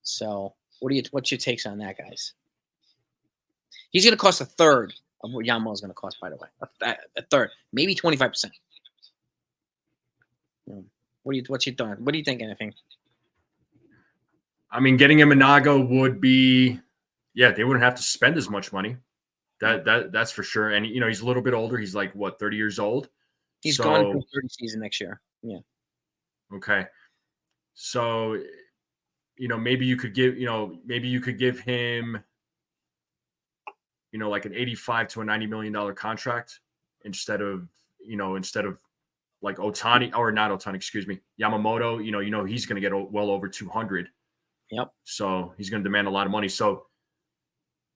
So what's your takes on that, guys? He's going to cost a third of what Yamamoto's going to cost, by the way. A third, maybe 25%. What's your thought? What do you think, anything? I mean, getting Imanaga would be, they wouldn't have to spend as much money. That's for sure. And he's a little bit older. He's like 30 years old. He's going to 30 season next year. Yeah. Okay. So, maybe you could give him, like an $85 to $90 million contract instead of like Otani, or not Otani, excuse me, Yamamoto. He's going to get well over 200. Yep. So he's going to demand a lot of money. So,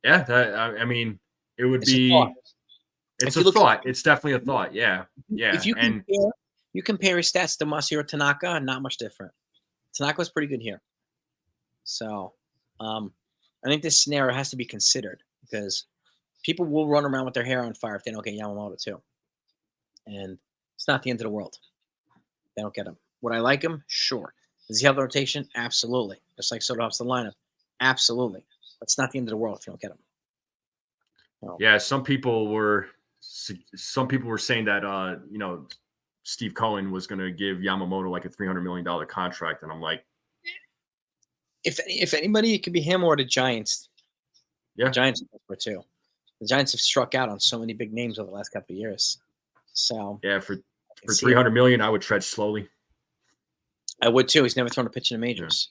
yeah, I mean, it would be. It's a thought. It's definitely a thought. Yeah. Yeah. If you compare his stats to Masahiro Tanaka, not much different. Tanaka was pretty good here. So I think this scenario has to be considered because people will run around with their hair on fire if they don't get Yamamoto too. And it's not the end of the world. They don't get him. Would I like him? Sure. Does he have the rotation? Absolutely. Just like Soto helps the lineup. Absolutely. But it's not the end of the world if you don't get him. No. Yeah, some people were saying that Steve Cohen was going to give Yamamoto like a $300 million contract, and I'm like, if anybody, it could be him or the Giants. Yeah, the Giants are too. The Giants have struck out on so many big names over the last couple of years. So yeah, for $300 million, I would tread slowly. I would too. He's never thrown a pitch in the majors.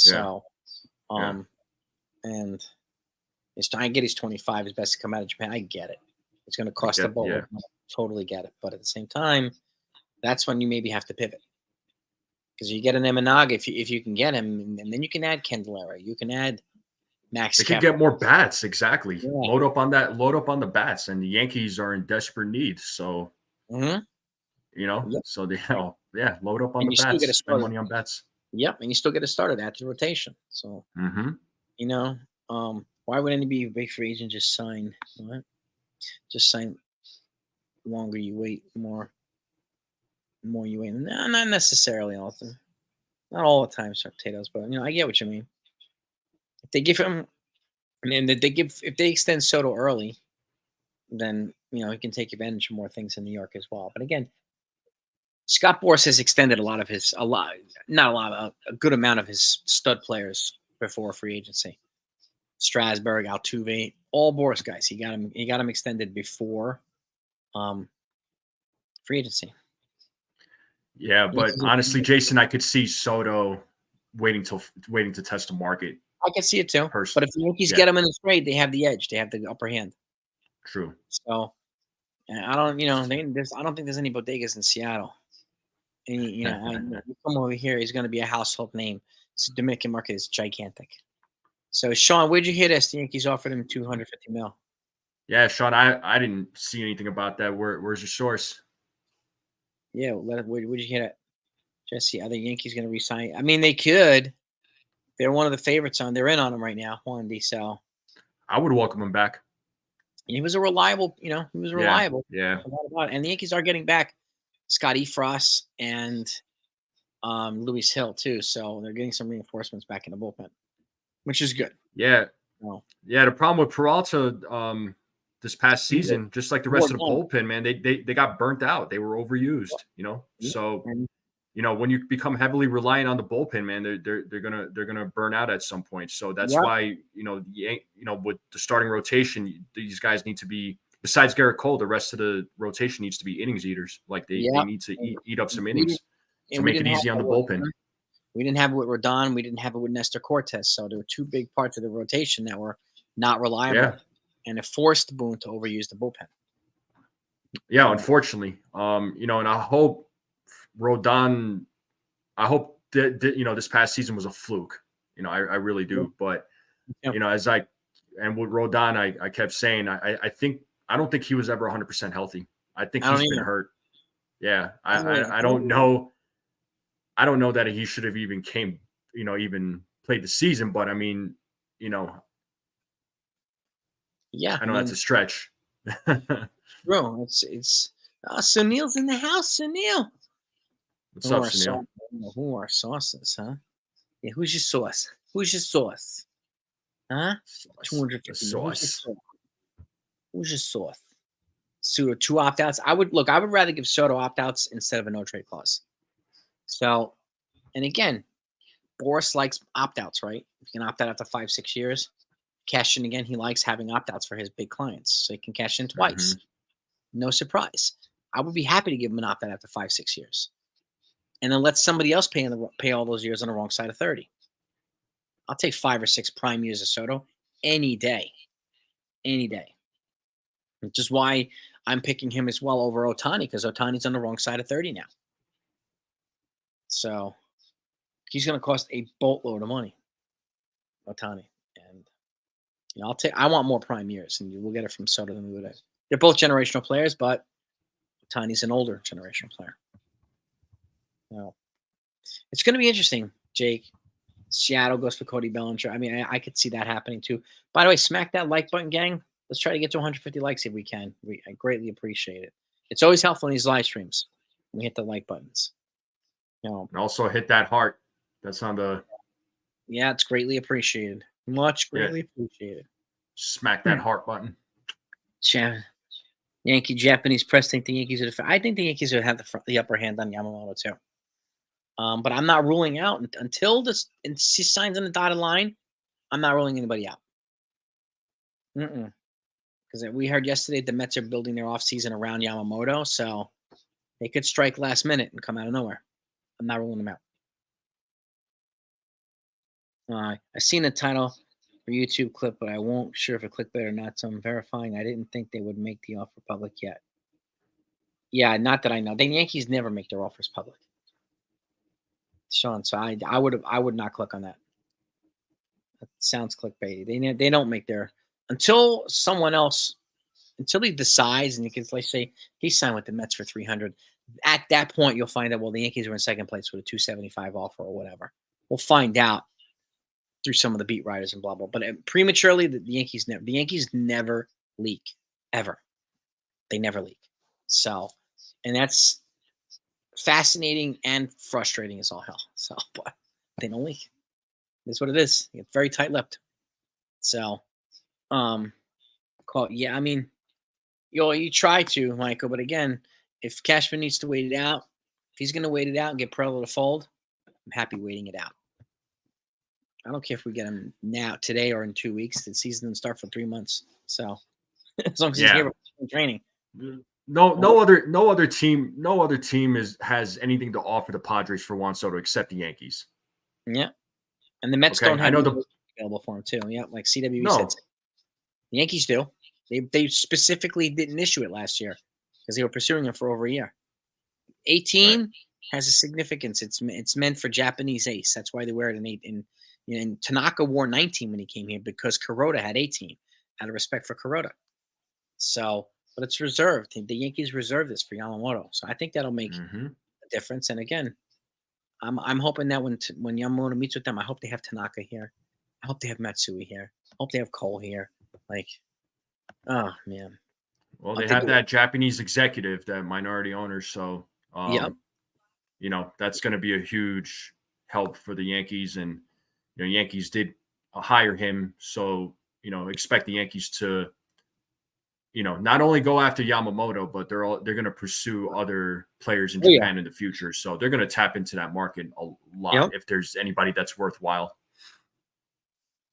Yeah. So, and I get he's 25. He's best to come out of Japan. I get it. It's going to cost the ball. Yeah. I totally get it. But at the same time, that's when you maybe have to pivot. Because you get an Imanaga if you can get him, and then you can add Candelaria. You can add Max. They could get more bats. Exactly. Yeah. Load up on the bats, and the Yankees are in desperate need. So, yep. So they, load up on the bats. Spend money on bats. Yep, and you still get a starter after the rotation. So, why would anybody be a big free agent just sign? What? Just sign. Longer you wait, more you wait. No, not necessarily often. Not all the time, sir, potatoes, but I get what you mean. If they give him, and if they extend Soto early, then he can take advantage of more things in New York as well. But again, Scott Boras has extended a good amount of his stud players before free agency. Strasburg, Altuve, all Boras guys. He got him extended before free agency. Yeah, but honestly, Jason, I could see Soto waiting to test the market. I can see it too. But if the Yankees get him in the trade, they have the edge. They have the upper hand. True. So I don't, I don't think there's any bodegas in Seattle. And you come over here, he's going to be a household name. The Dominican market is gigantic. So Sean, where'd you hear this? The Yankees offered him $250 million. Yeah, Sean, I didn't see anything about that. Where's your source? Yeah, where'd you hear that? Jesse, are the Yankees going to resign? I mean, they could. They're one of the favorites they're in on him right now, Wandy. So I would welcome him back. He was a reliable, he was reliable. Yeah. A lot about it. And the Yankees are getting back Scotty Frost and Luis Hill too. So they're getting some reinforcements back in the bullpen, which is good. Yeah. So, Yeah. The problem with Peralta this past season, just like the rest of the more bullpen, man, they got burnt out. They were overused, yeah. So And when you become heavily reliant on the bullpen, man, they're gonna burn out at some point. So that's yeah, why with the starting rotation, these guys need to be, besides Garrett Cole, the rest of the rotation needs to be innings eaters. Like they yeah. need to eat up some We innings didn't, to and we make it didn't have easy on that the with, bullpen. we didn't have it with Rodon. We didn't have it with Nestor Cortez. So there were two big parts of the rotation that were not reliable, Yeah, and it forced Boone to overuse the bullpen. yeah. Unfortunately, and I hope Rodon. I hope that this past season was a fluke. I really do. But Yeah. and with Rodon, I kept saying I don't think he was ever 100% healthy. I think I don't he's been either. hurt. Yeah, I I don't know. I don't know that he should have even even played the season. But I mean, Yeah, I know that's a stretch. bro, it's Sunil's in the house. Sunil. What's up, Sunil? Who are sauces, huh? Yeah, who's your sauce? Who's your sauce? Huh? The 250. sauce. Who's your sauce? Soto, 2 opt-outs. I would rather give Soto opt-outs instead of a no-trade clause. So, and again, Boris likes opt-outs, right? If you can opt out after 5, 6 years, cash in again. He likes having opt-outs for his big clients, so he can cash in twice. No surprise. I would be happy to give him an opt-out after 5, 6 years, and then let somebody else pay all those years on the wrong side of 30. I'll take 5 or 6 prime years of Soto any day, which is why I'm picking him as well over Otani, because Otani's on the wrong side of 30 now. So he's going to cost a boatload of money, Otani. And I want more prime years, and we'll get it from Soto than we would. They're both generational players, but Otani's an older generational player. Now, it's going to be interesting, Jake. Seattle goes for Cody Bellinger. I mean, I could see that happening too. By the way, smack that like button, gang. Let's try to get to 150 likes if we can. I greatly appreciate it. It's always helpful in these live streams. We hit the like buttons. And also hit that heart. That's on the. Yeah, it's greatly appreciated. Much greatly appreciated. Smack that heart button. Yankee Japanese press think the Yankees would. I think the Yankees would have the upper hand on Yamamoto too. But I'm not ruling out until he signs on the dotted line. I'm not ruling anybody out. Because we heard yesterday the Mets are building their offseason around Yamamoto, so they could strike last minute and come out of nowhere. I'm not ruling them out. I've seen the title for YouTube clip, but I won't sure if it clickbait or not, so I'm verifying. I didn't think they would make the offer public yet. Yeah, not that I know. The Yankees never make their offers public, Sean. So I would not click on that. That sounds clickbaity. They don't make their until he decides, and you can say he signed with the Mets for 300. At that point, you'll find out. Well, the Yankees were in second place with a 275 offer or whatever. We'll find out through some of the beat writers and blah blah. But prematurely, the Yankees never leak ever. They never leak. So, and that's fascinating and frustrating as all hell. So, but they don't leak. That's what it is. It's very tight-lipped. So, yeah. I mean, you try to, Michael, but again, if Cashman needs to wait it out, if he's going to wait it out and get Perla to fold, I'm happy waiting it out. I don't care if we get him now, today, or in 2 weeks. The season doesn't start for 3 months. So as long as he's here for training. No other team has anything to offer the Padres for Juan Soto except the Yankees. Yeah, and the Mets don't have available for him too. Yeah, like CWE said, the Yankees do. They specifically didn't issue it last year because they were pursuing him for over a year. 18 has a significance. It's meant for Japanese ace. That's why they wear it in 8. And Tanaka wore 19 when he came here because Kuroda had 18 out of respect for Kuroda. So, but it's reserved. The Yankees reserve this for Yamamoto. So I think that'll make a difference. And again, I'm hoping that when Yamamoto meets with them, I hope they have Tanaka here. I hope they have Matsui here. I hope they have Cole here. Like, Oh man. Well, I they think have it, that Japanese executive, that minority owner. So, yep. that's going to be a huge help for the Yankees. And, Yankees did hire him. So, expect the Yankees to, not only go after Yamamoto, but they're going to pursue other players in Oh yeah. Japan in the future. So they're going to tap into that market a lot Yep. if there's anybody that's worthwhile.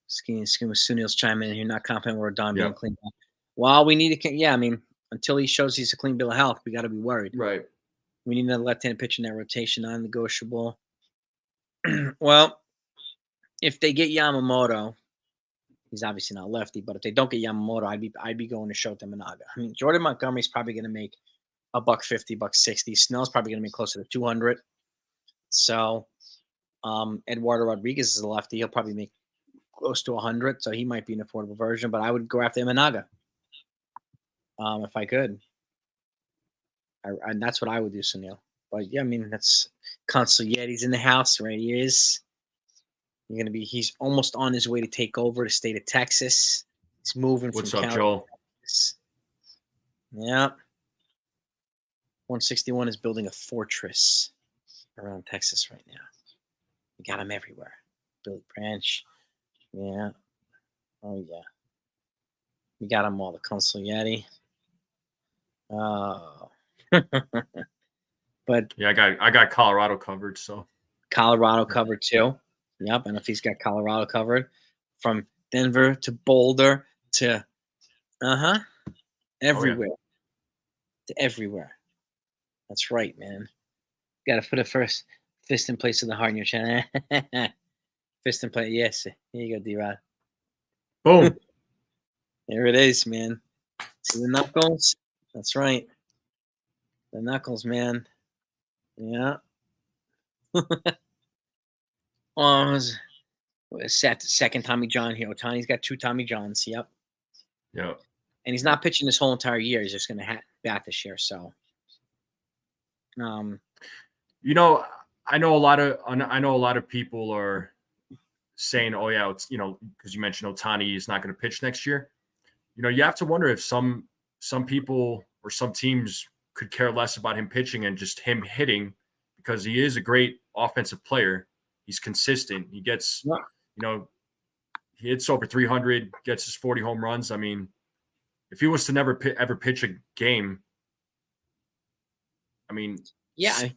Skiing with Sunil's chiming in here, not confident we're done being Yep. clean. Well, we need to. Yeah, I mean, until he shows he's a clean bill of health, we got to be worried. Right. We need another left-handed pitcher in that rotation, non-negotiable. Well, if they get Yamamoto, he's obviously not lefty, but if they don't get Yamamoto, I'd be going to Shota Managa. I mean, Jordan Montgomery's probably going to make $150, $160. Snell's probably going to make closer to 200. So, Eduardo Rodriguez is a lefty. He'll probably make close to 100, so he might be an affordable version. But I would go after Managa, if I could. And that's what I would do, Sunil. But yeah, I mean, that's Consigliere's in the house, right? He is. He's almost on his way to take over the state of Texas. He's moving What's from up, California. Joel? Yeah. 161 is building a fortress around Texas right now. We got him everywhere. Billy Branch. Yeah. Oh, yeah. We got them all. The Consigliere. Oh. But yeah, I got Colorado covered. So Colorado covered too. Yep. And if he's got Colorado covered from Denver to Boulder to everywhere. Oh, yeah. To everywhere. That's right, man. Got to put a fist in place of the heart in your channel. Fist in place. Yes. Here you go, D-Rod. Boom. There it is, man. See the knuckles? That's right. The knuckles, man. Yeah. Second Tommy John here. Otani's got 2 Tommy Johns. Yep. Yep. And he's not pitching this whole entire year. He's just going to bat this year. So, I know a lot of people are saying, "Oh yeah, it's because you mentioned Otani is not going to pitch next year." You have to wonder if some people or some teams could care less about him pitching and just him hitting, because he is a great offensive player. He's consistent. He gets, he hits over 300, gets his 40 home runs. I mean, if he was to never ever pitch a game, I mean, yeah,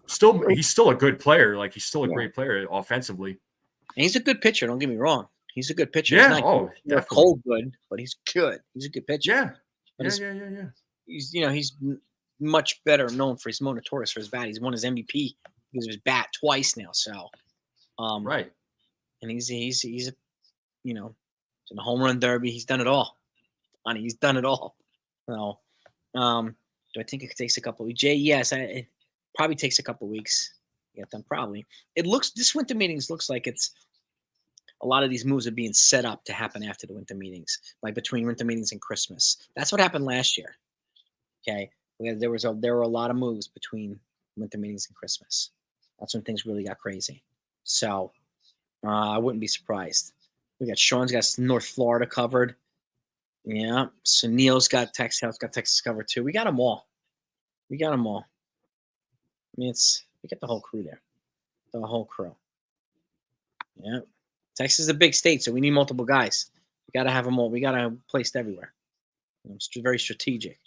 he's still a good player. Like, he's still a great player offensively. And he's a good pitcher. Don't get me wrong. He's a good pitcher. Yeah. He's not Definitely. cold good, but he's good. He's a good pitcher. Yeah. But Yeah. He's much better known for his notorious for his bat. He's won his MVP because of his bat twice now. So, right. And he's a, in the home run derby. He's done it all. Honey, he's done it all. So, do I think it takes a couple of weeks? Jay, yes, it probably takes a couple of weeks. Yeah, done probably. This winter meetings looks like it's a lot of these moves are being set up to happen after the winter meetings, like between winter meetings and Christmas. That's what happened last year. Okay, there were a lot of moves between winter meetings and Christmas. That's when things really got crazy. So I wouldn't be surprised. We got Sean's got North Florida covered. Yeah, Sunil's got Texas covered too. We got them all. I mean, we got the whole crew there. The whole crew. Yeah. Texas is a big state, so we need multiple guys. We got to have them all. We got to have placed everywhere. It's very strategic.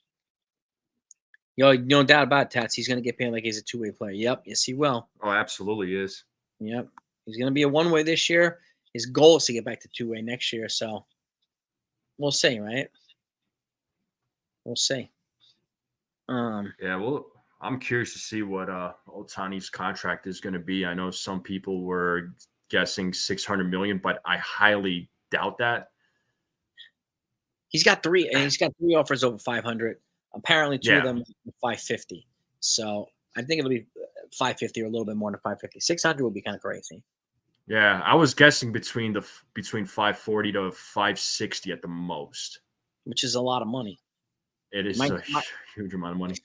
No doubt about it, Tats. He's going to get paid like he's a two-way player. Yep. Yes, he will. Oh, absolutely is. Yep. He's going to be a one-way this year. His goal is to get back to two-way next year. So we'll see, right? We'll see. Yeah, well, I'm curious to see what Otani's contract is going to be. I know some people were guessing $600 million, but I highly doubt that. He's got three offers over 500. Apparently, two of them are 550. So I think it'll be 550 or a little bit more than 550. 600 would be kind of crazy. Yeah, I was guessing between 540 to 560 at the most, which is a lot of money. It is a huge amount of money.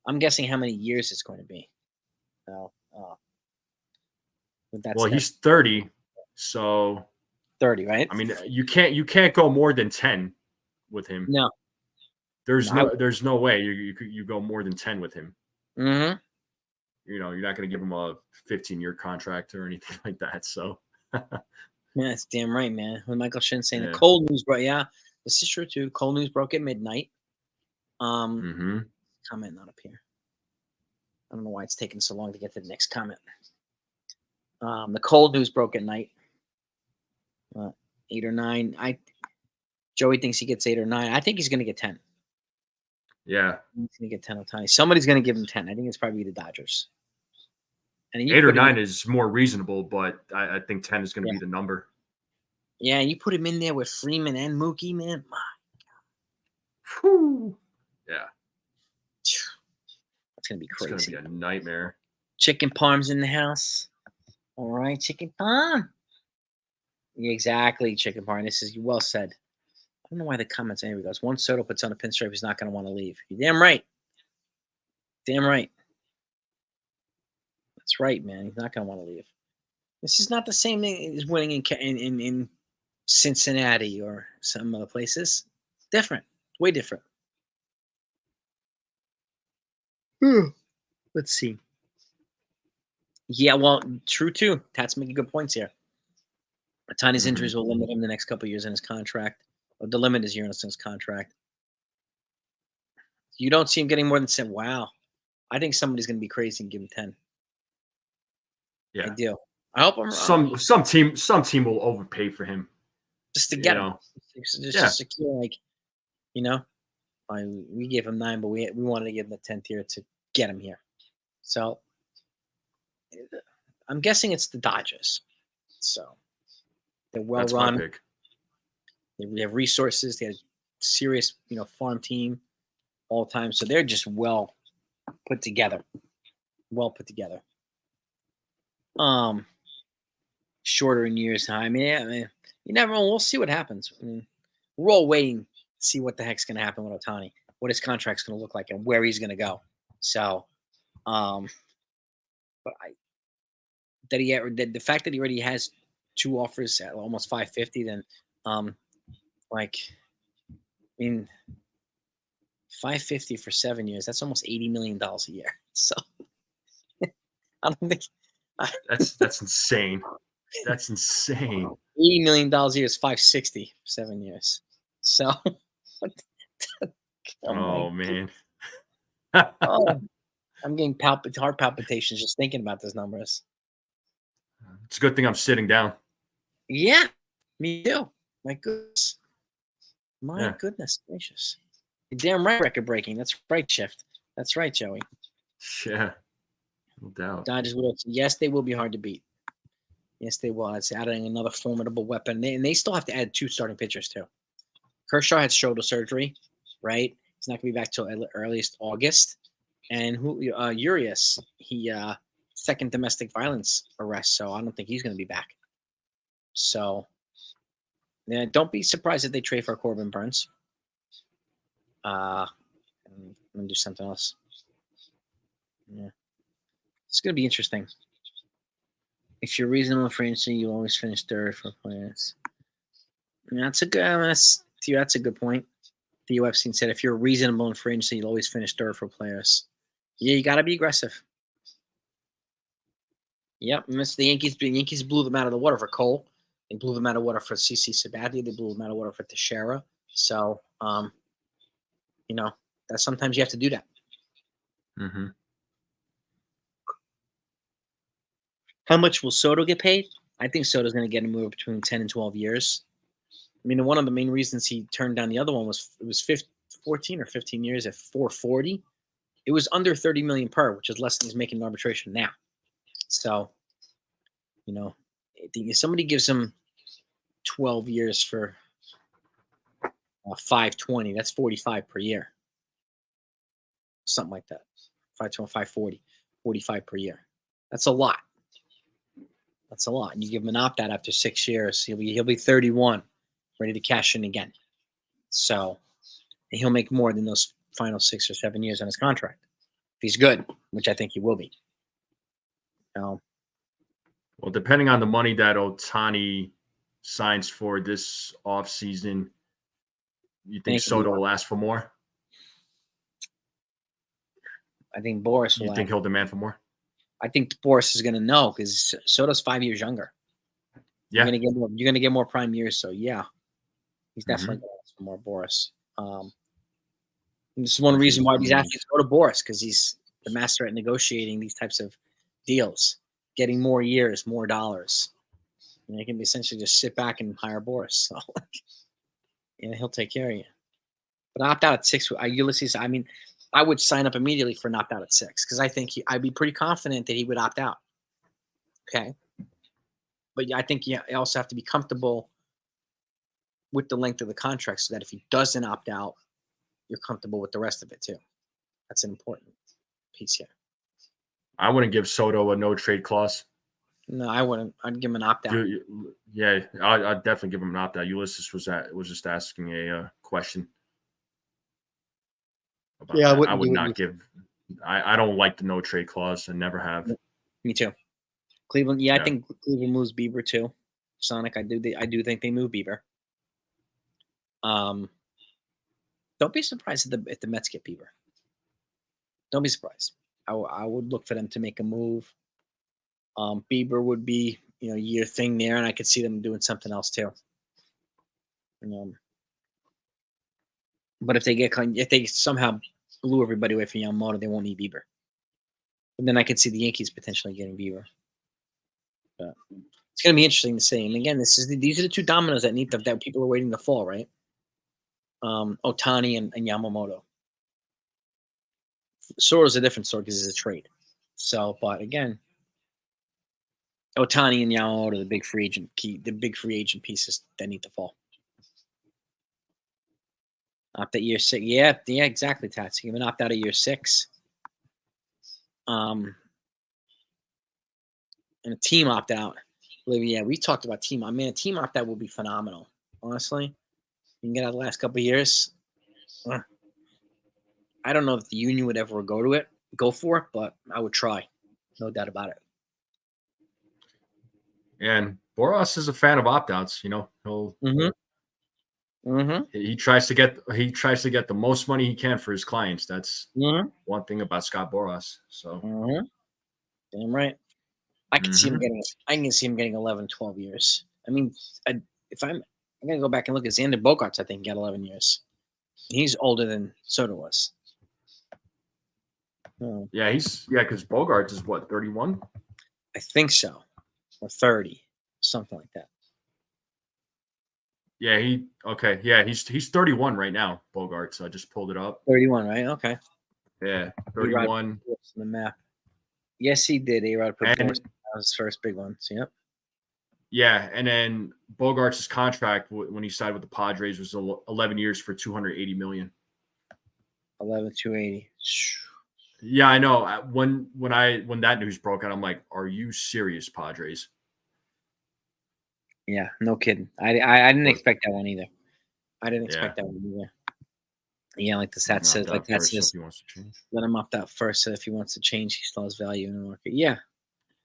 I'm guessing how many years it's going to be. He's 30, so 30, right? I mean, you can't go more than 10 with him. No, there's no way you go more than 10 with him. Mm-hmm. You know, you're not going to give him a 15-year contract or anything like that. So, yeah, that's damn right, man. When Michael Shin saying Yeah. the cold news broke, yeah, this is true too. Cold news broke at midnight. Comment not up here. I don't know why it's taking so long to get to the next comment. The cold news broke at night. 8 or 9. Joey thinks he gets 8 or 9. I think he's going to get 10. Yeah. He's going to get 10 Otani. Somebody's going to give him 10. I think it's probably the Dodgers. And 8 or 9 is more reasonable, but I think 10 is going to be the number. Yeah, you put him in there with Freeman and Mookie, man. My God. Whew. Yeah. That's going to be crazy. It's going to be a nightmare. Chicken Parm's in the house. All right, Chicken Parm. Yeah, exactly, Chicken Parm. This is well said. I don't know why the comments anyway goes. Once Soto puts on a pinstripe, he's not going to want to leave. You're damn right. Damn right. That's right, man. He's not going to want to leave. This is not the same thing as winning in Cincinnati or some other places. Different. Way different. Let's see. Yeah, well, true too. Tat's making good points here. Otani's injuries will limit him the next couple of years in his contract. Or the limit is year in his contract. You don't see him getting more than 10. Wow. I think somebody's going to be crazy and give him 10. Yeah. I do. I hope I'm wrong. Some team will overpay for him. Just to get him. Just to secure, like, you know, we gave him 9, but we wanted to give him the 10th year to get him here. So I'm guessing it's the Dodgers. So they're well run. My pick. They have resources. They have serious, farm team all the time. So they're just well put together. Well put together. Shorter in years. I mean, you never know. We'll see what happens. I mean, we're all waiting to see what the heck's going to happen with Otani, what his contract's going to look like, and where he's going to go. So, but the fact that he already has 2 offers at almost 550, then, I mean, 550 for 7 years, that's almost $80 million a year. So, I don't think that's insane. That's insane. $80 million a year is 560 for 7 years. So, man. I'm getting heart palpitations just thinking about those numbers. It's a good thing I'm sitting down. Yeah, me too. My goodness. My goodness gracious. You're damn right, record breaking. That's right, Shift. That's right, Joey. Yeah, no doubt. Dodgers yes, they will be hard to beat. Yes, they will. It's adding another formidable weapon. And they still have to add 2 starting pitchers, too. Kershaw had shoulder surgery, right? He's not going to be back till earliest August. And Urias, he second domestic violence arrest, so I don't think he's going to be back. So, yeah, don't be surprised if they trade for Corbin Burns. I'm going to do something else. Yeah. It's going to be interesting. If you're reasonable in free agency, you always finish 3rd for players. Yeah, that's a good point. Theo Epstein said, if you're reasonable in free agency, you'll always finish 3rd for players. Yeah, you got to be aggressive. Yep, the Yankees blew them out of the water for Cole. They blew them out of the water for CC Sabathia. They blew them out of the water for Teixeira. So, that sometimes you have to do that. Mm-hmm. How much will Soto get paid? I think Soto's going to get a move between 10 and 12 years. I mean, one of the main reasons he turned down the other one was 14 or 15 years at 440. It was under $30 million per, which is less than he's making in arbitration now. So, if somebody gives him 12 years for 520, that's 45 per year. Something like that. 520, 540, 45 per year. That's a lot. That's a lot. And you give him an opt-out after 6 years, he'll be 31, ready to cash in again. So he'll make more than those final 6 or 7 years on his contract. If he's good, which I think he will be. Well, depending on the money that Otani signs for this offseason, you think Soto will ask for more? I think Boris You will. think he'll demand for more? I think Boris is going to know because Soto's 5 years younger. Yeah. You're going to get more prime years. So yeah, he's definitely Mm-hmm. going to ask for more Boris. This is one reason why these athletes go to Boris, because he's the master at negotiating these types of deals, getting more years, more dollars. And they can essentially just sit back and hire Boris. So, he'll take care of you. But opt out at 6, Ulysses. I mean, I would sign up immediately for an opt out at 6 because I think I'd be pretty confident that he would opt out. Okay, but I think you also have to be comfortable with the length of the contract, so that if he doesn't opt out, you're comfortable with the rest of it too. That's an important piece here. I wouldn't give Soto a no trade clause. No, I wouldn't. I'd give him an opt out. Yeah, I'd definitely give him an opt out. Ulysses was just asking a question. Yeah, I would not give. I don't like the no trade clause and never have. Me too. Cleveland, yeah, I think Cleveland moves Bieber too. Sonic, I do think they move Bieber. Don't be surprised if the Mets get Bieber. Don't be surprised. I would look for them to make a move. Bieber would be year thing there, and I could see them doing something else too. But if they somehow blew everybody away from Yamamoto, they won't need Bieber. And then I could see the Yankees potentially getting Bieber. But it's going to be interesting to see. And again, these are the two dominoes that people are waiting to fall, right? Otani and Yamamoto. Soto's a different story because it's a trade. So, but again, Otani and Yamamoto are the big free agent pieces that need to fall. Opt out year 6. Yeah, exactly, Tats. You can opt out of year 6. And a team opt out. Yeah, we talked about team. I mean, a team opt out will be phenomenal. Honestly, you can get out the last couple of years. I don't know if the union would ever go for it, but I would try. No doubt about it. And Boras is a fan of opt outs. He'll. He tries to get the most money he can for his clients. That's one thing about Scott Boras. So, damn right. I can see him getting 11, 12 years. I mean, I'm gonna go back and look at Xander Bogaerts. I think he got 11 years. He's older than Soto was. Yeah, because Bogaerts is what, 31? I think so, or 30, something like that. Yeah, he's 31 right now, Bogaerts. I just pulled it up. 31, right? Okay. Yeah, 31. On the map. Yes, he did. A-Rod put Boris. That was his first big one. So, yep. Yeah, and then Bogaerts' contract when he signed with the Padres was 11 years for $280 million. 280. Yeah, I know. When that news broke out, I'm like, "Are you serious, Padres?" Yeah, no kidding. I didn't expect that one either. I didn't expect that one either. Yeah, like the stat says, let him opt out first. So if he wants to change, he still has value in the market. Yeah.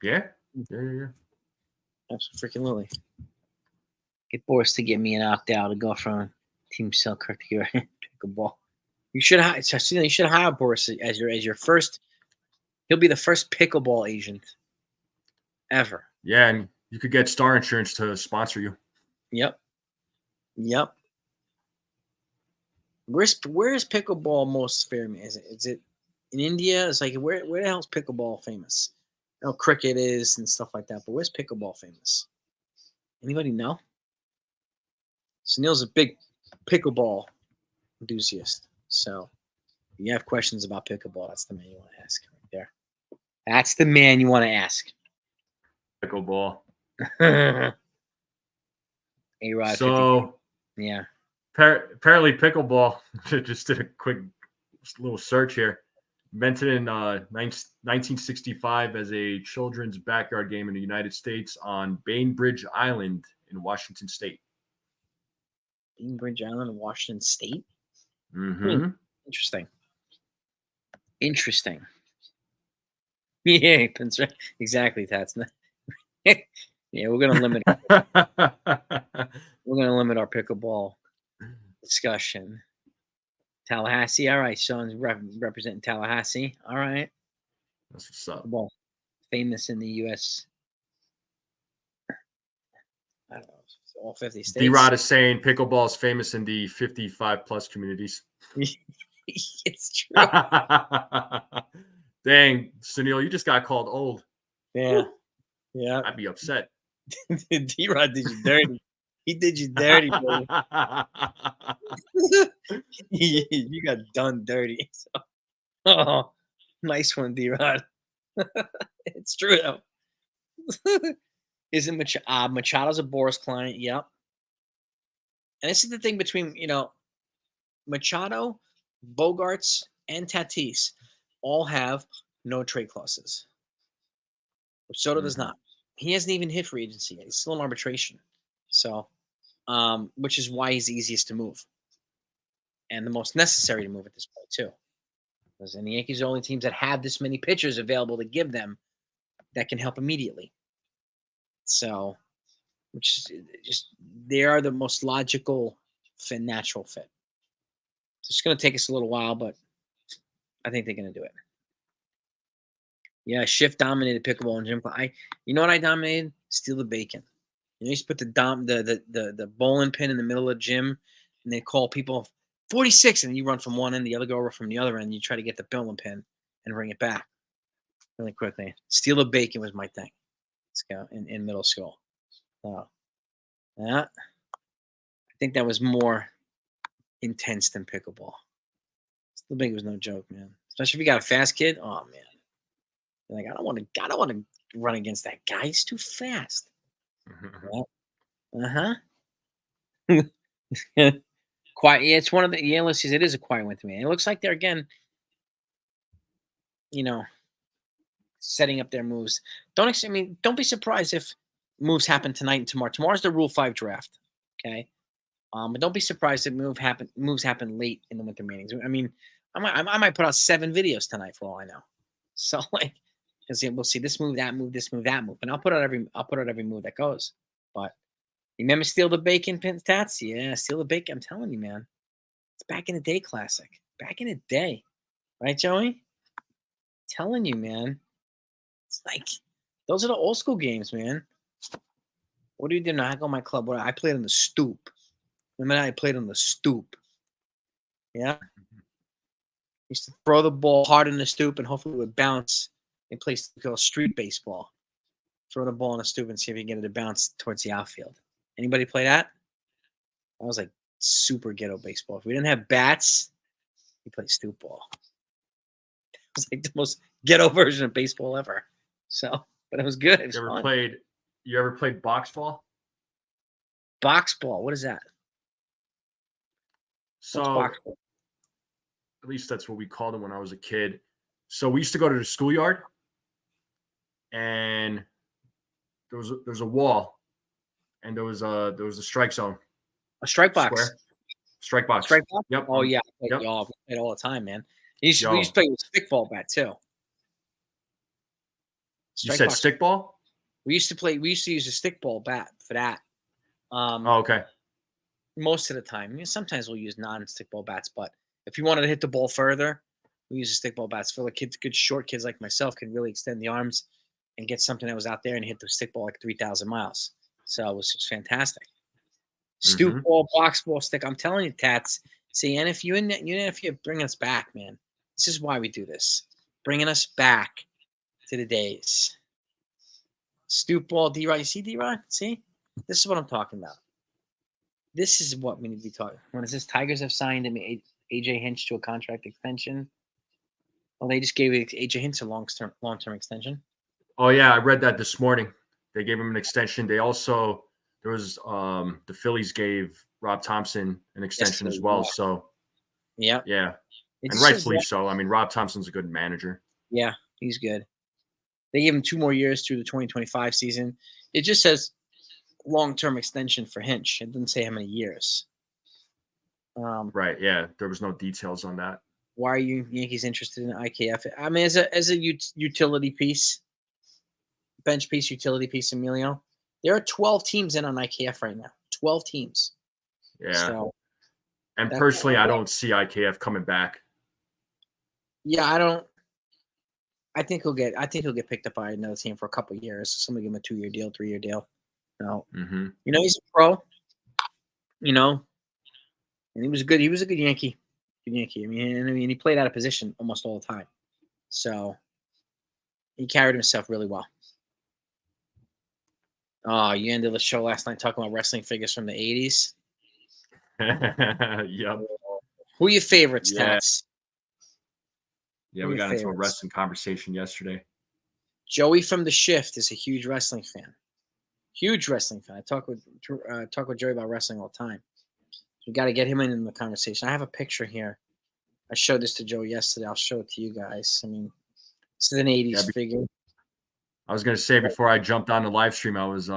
Yeah. Absolutely. Get Boris to get me an opt out to go from Team Selkirk to your pickleball. You should hire Boris as your first. He'll be the first pickleball agent ever. Yeah, and you could get Star Insurance to sponsor you. Yep. Where is pickleball most famous? Is it in India? It's like where the hell is pickleball famous? I know cricket is and stuff like that, but where's pickleball famous? Anybody know? Sunil's a big pickleball enthusiast. So if you have questions about pickleball, that's the man you want to ask right there. That's the man you want to ask. Pickleball. A-Rod. So, yeah. Apparently, pickleball. Just did a quick little search here. Invented in 1965 as a children's backyard game in the United States on Bainbridge Island in Washington State. Bainbridge Island in Washington State? Mm-hmm. Interesting. Yeah, that's right. Exactly, Tats. Yeah, we're gonna limit. We're gonna limit our pickleball discussion. Tallahassee. All right, Sean's representing Tallahassee. All right. That's what's up. Well, famous in the U.S. I don't know, all 50 states. D-Rod is saying pickleball is famous in the 55+ communities. It's true. Dang, Sunil, you just got called old. Yeah. Yeah. I'd be upset. D-Rod did you dirty. He did you dirty, baby. You got done dirty. So. Oh, nice one, D-Rod. It's true, though. Isn't Machado's a Boris client? Yep. And this is the thing between, Machado, Bogarts, and Tatis all have no trade clauses. Soto does not. He hasn't even hit free agency yet. He's still in arbitration. So, which is why he's the easiest to move. And the most necessary to move at this point, too. Because the Yankees are the only teams that have this many pitchers available to give them that can help immediately. So, which is just, they are the most logical and natural fit. So it's going to take us a little while, but I think they're going to do it. Yeah, Shift dominated pickleball and gym. You know what I dominated? Steal the bacon. You used to put the bowling pin in the middle of the gym, and they call people 46, and you run from one end, the other go over from the other end. You try to get the bowling pin and bring it back really quickly. Steal the bacon was my thing. Let's go in middle school. So, yeah, I think that was more intense than pickleball. Steal the bacon was no joke, man. Especially if you got a fast kid. Oh man. You're like, I don't want to run against that guy. He's too fast. Quiet. Yeah, it's one of the listeners. It is a quiet one to me. It looks like they're again, setting up their moves. Don't be surprised if moves happen tonight and tomorrow. Tomorrow's the Rule 5 draft. Okay. But don't be surprised if moves happen late in the winter meetings. I mean, I might put out 7 videos tonight for all I know. So because we'll see this move, that move, this move, that move, and I'll put out every move that goes. But remember, steal the bacon, Tats? Yeah, steal the bacon. I'm telling you, man, it's back in the day classic. Back in the day, right, Joey? Telling you, man, it's like those are the old school games, man. What do you do now? I go to my club. I played on the stoop. Remember that? I played on the stoop. Yeah. Used to throw the ball hard in the stoop and hopefully it would bounce. They play street baseball. Throw the ball in the stoop and see if you can get it to bounce towards the outfield. Anybody play that? That was like super ghetto baseball. If we didn't have bats, we played stoop ball. It was like the most ghetto version of baseball ever. So, but it was good. It was fun. You ever played box ball? Box ball. What is that? So, at least that's what we called it when I was a kid. So we used to go to the schoolyard, and there was a wall, and there was a strike zone. A strike box. Square. Strike box. Strike box? Yep. Oh yeah. Yep. We played all the time, man. We used to play with stickball bat too. You said stickball? We used to use a stickball bat for that. Okay. Most of the time. Sometimes we'll use non-stickball bats, but if you wanted to hit the ball further, we use the stickball bats. For kids, good short kids like myself can really extend the arms and get something that was out there and hit the stickball like 3,000 miles. So it was just fantastic. Stoop ball, box ball, stick. I'm telling you, Tats. See, and if you bring us back, man, this is why we do this. Bringing us back to the days. Stoop ball, D-Rod. You see D-Rod? See? This is what I'm talking about. This is what we need to be talking. When it says Tigers have signed AJ Hinch to a contract extension. Well, they just gave AJ Hinch a long-term extension. Oh yeah, I read that this morning. They gave him an extension. They also the Phillies gave Rob Thompson an extension as well. So yeah, and rightfully so. I mean, Rob Thompson's a good manager. Yeah, he's good. They gave him 2 more years through the 2025 season. It just says long-term extension for Hinch. It didn't say how many years. Right. Yeah. There was no details on that. Why are you Yankees interested in IKF? I mean, as a utility piece, bench piece, utility piece, Emilio. There are 12 teams in on IKF right now. 12 teams. Yeah. So And personally, I don't see IKF coming back. Yeah, I don't. I think he'll get picked up by another team for a couple of years. Somebody give him a 2-year deal, 3-year deal. No, he's a pro. And he was good. He was a good Yankee. Good Yankee. I mean, he played out of position almost all the time. So he carried himself really well. Oh, you ended the show last night talking about wrestling figures from the 80s. Yep. Who are your favorites, Tats? Yeah, we got into a wrestling conversation yesterday. Joey from The Shift is a huge wrestling fan. Huge wrestling fan. I talk with Joey about wrestling all the time. We got to get him in the conversation. I have a picture here. I showed this to Joey yesterday. I'll show it to you guys. I mean, this is an 80s figure. I was going to say, before I jumped on the live stream, I was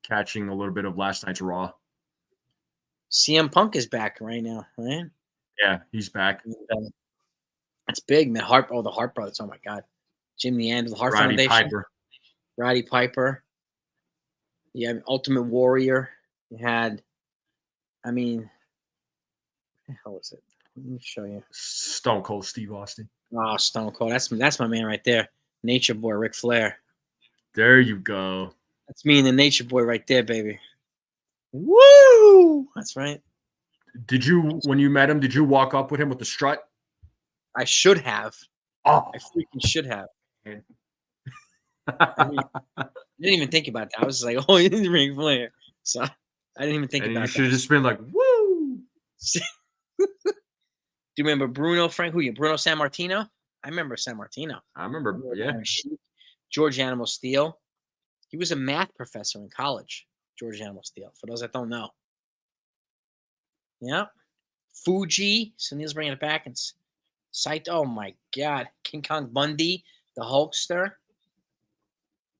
catching a little bit of last night's Raw. CM Punk is back right now, right? Yeah, he's back. That's big, man. The Hart Brothers. Oh, my God. Jim Neander, the Hart Foundation. Roddy Piper. You have Ultimate Warrior. You had, what the hell is it? Let me show you. Stone Cold Steve Austin. Oh, Stone Cold. That's my man right there. Nature Boy, Ric Flair. There you go. That's me and the Nature Boy right there, baby. Woo! That's right. When you met him, did you walk up with him with the strut? I should have. Oh. I freaking should have. I didn't even think about that. I was like, oh, he's Ric Flair. So I didn't even think about that. You should have just been like, woo! Do you remember Bruno Sammartino? I remember Sammartino. I remember, yeah. George Animal Steel. He was a math professor in college, George Animal Steel, for those that don't know. Yeah. Fuji. Sunil's bringing it back. And Saito. Oh, my God. King Kong Bundy, the Hulkster.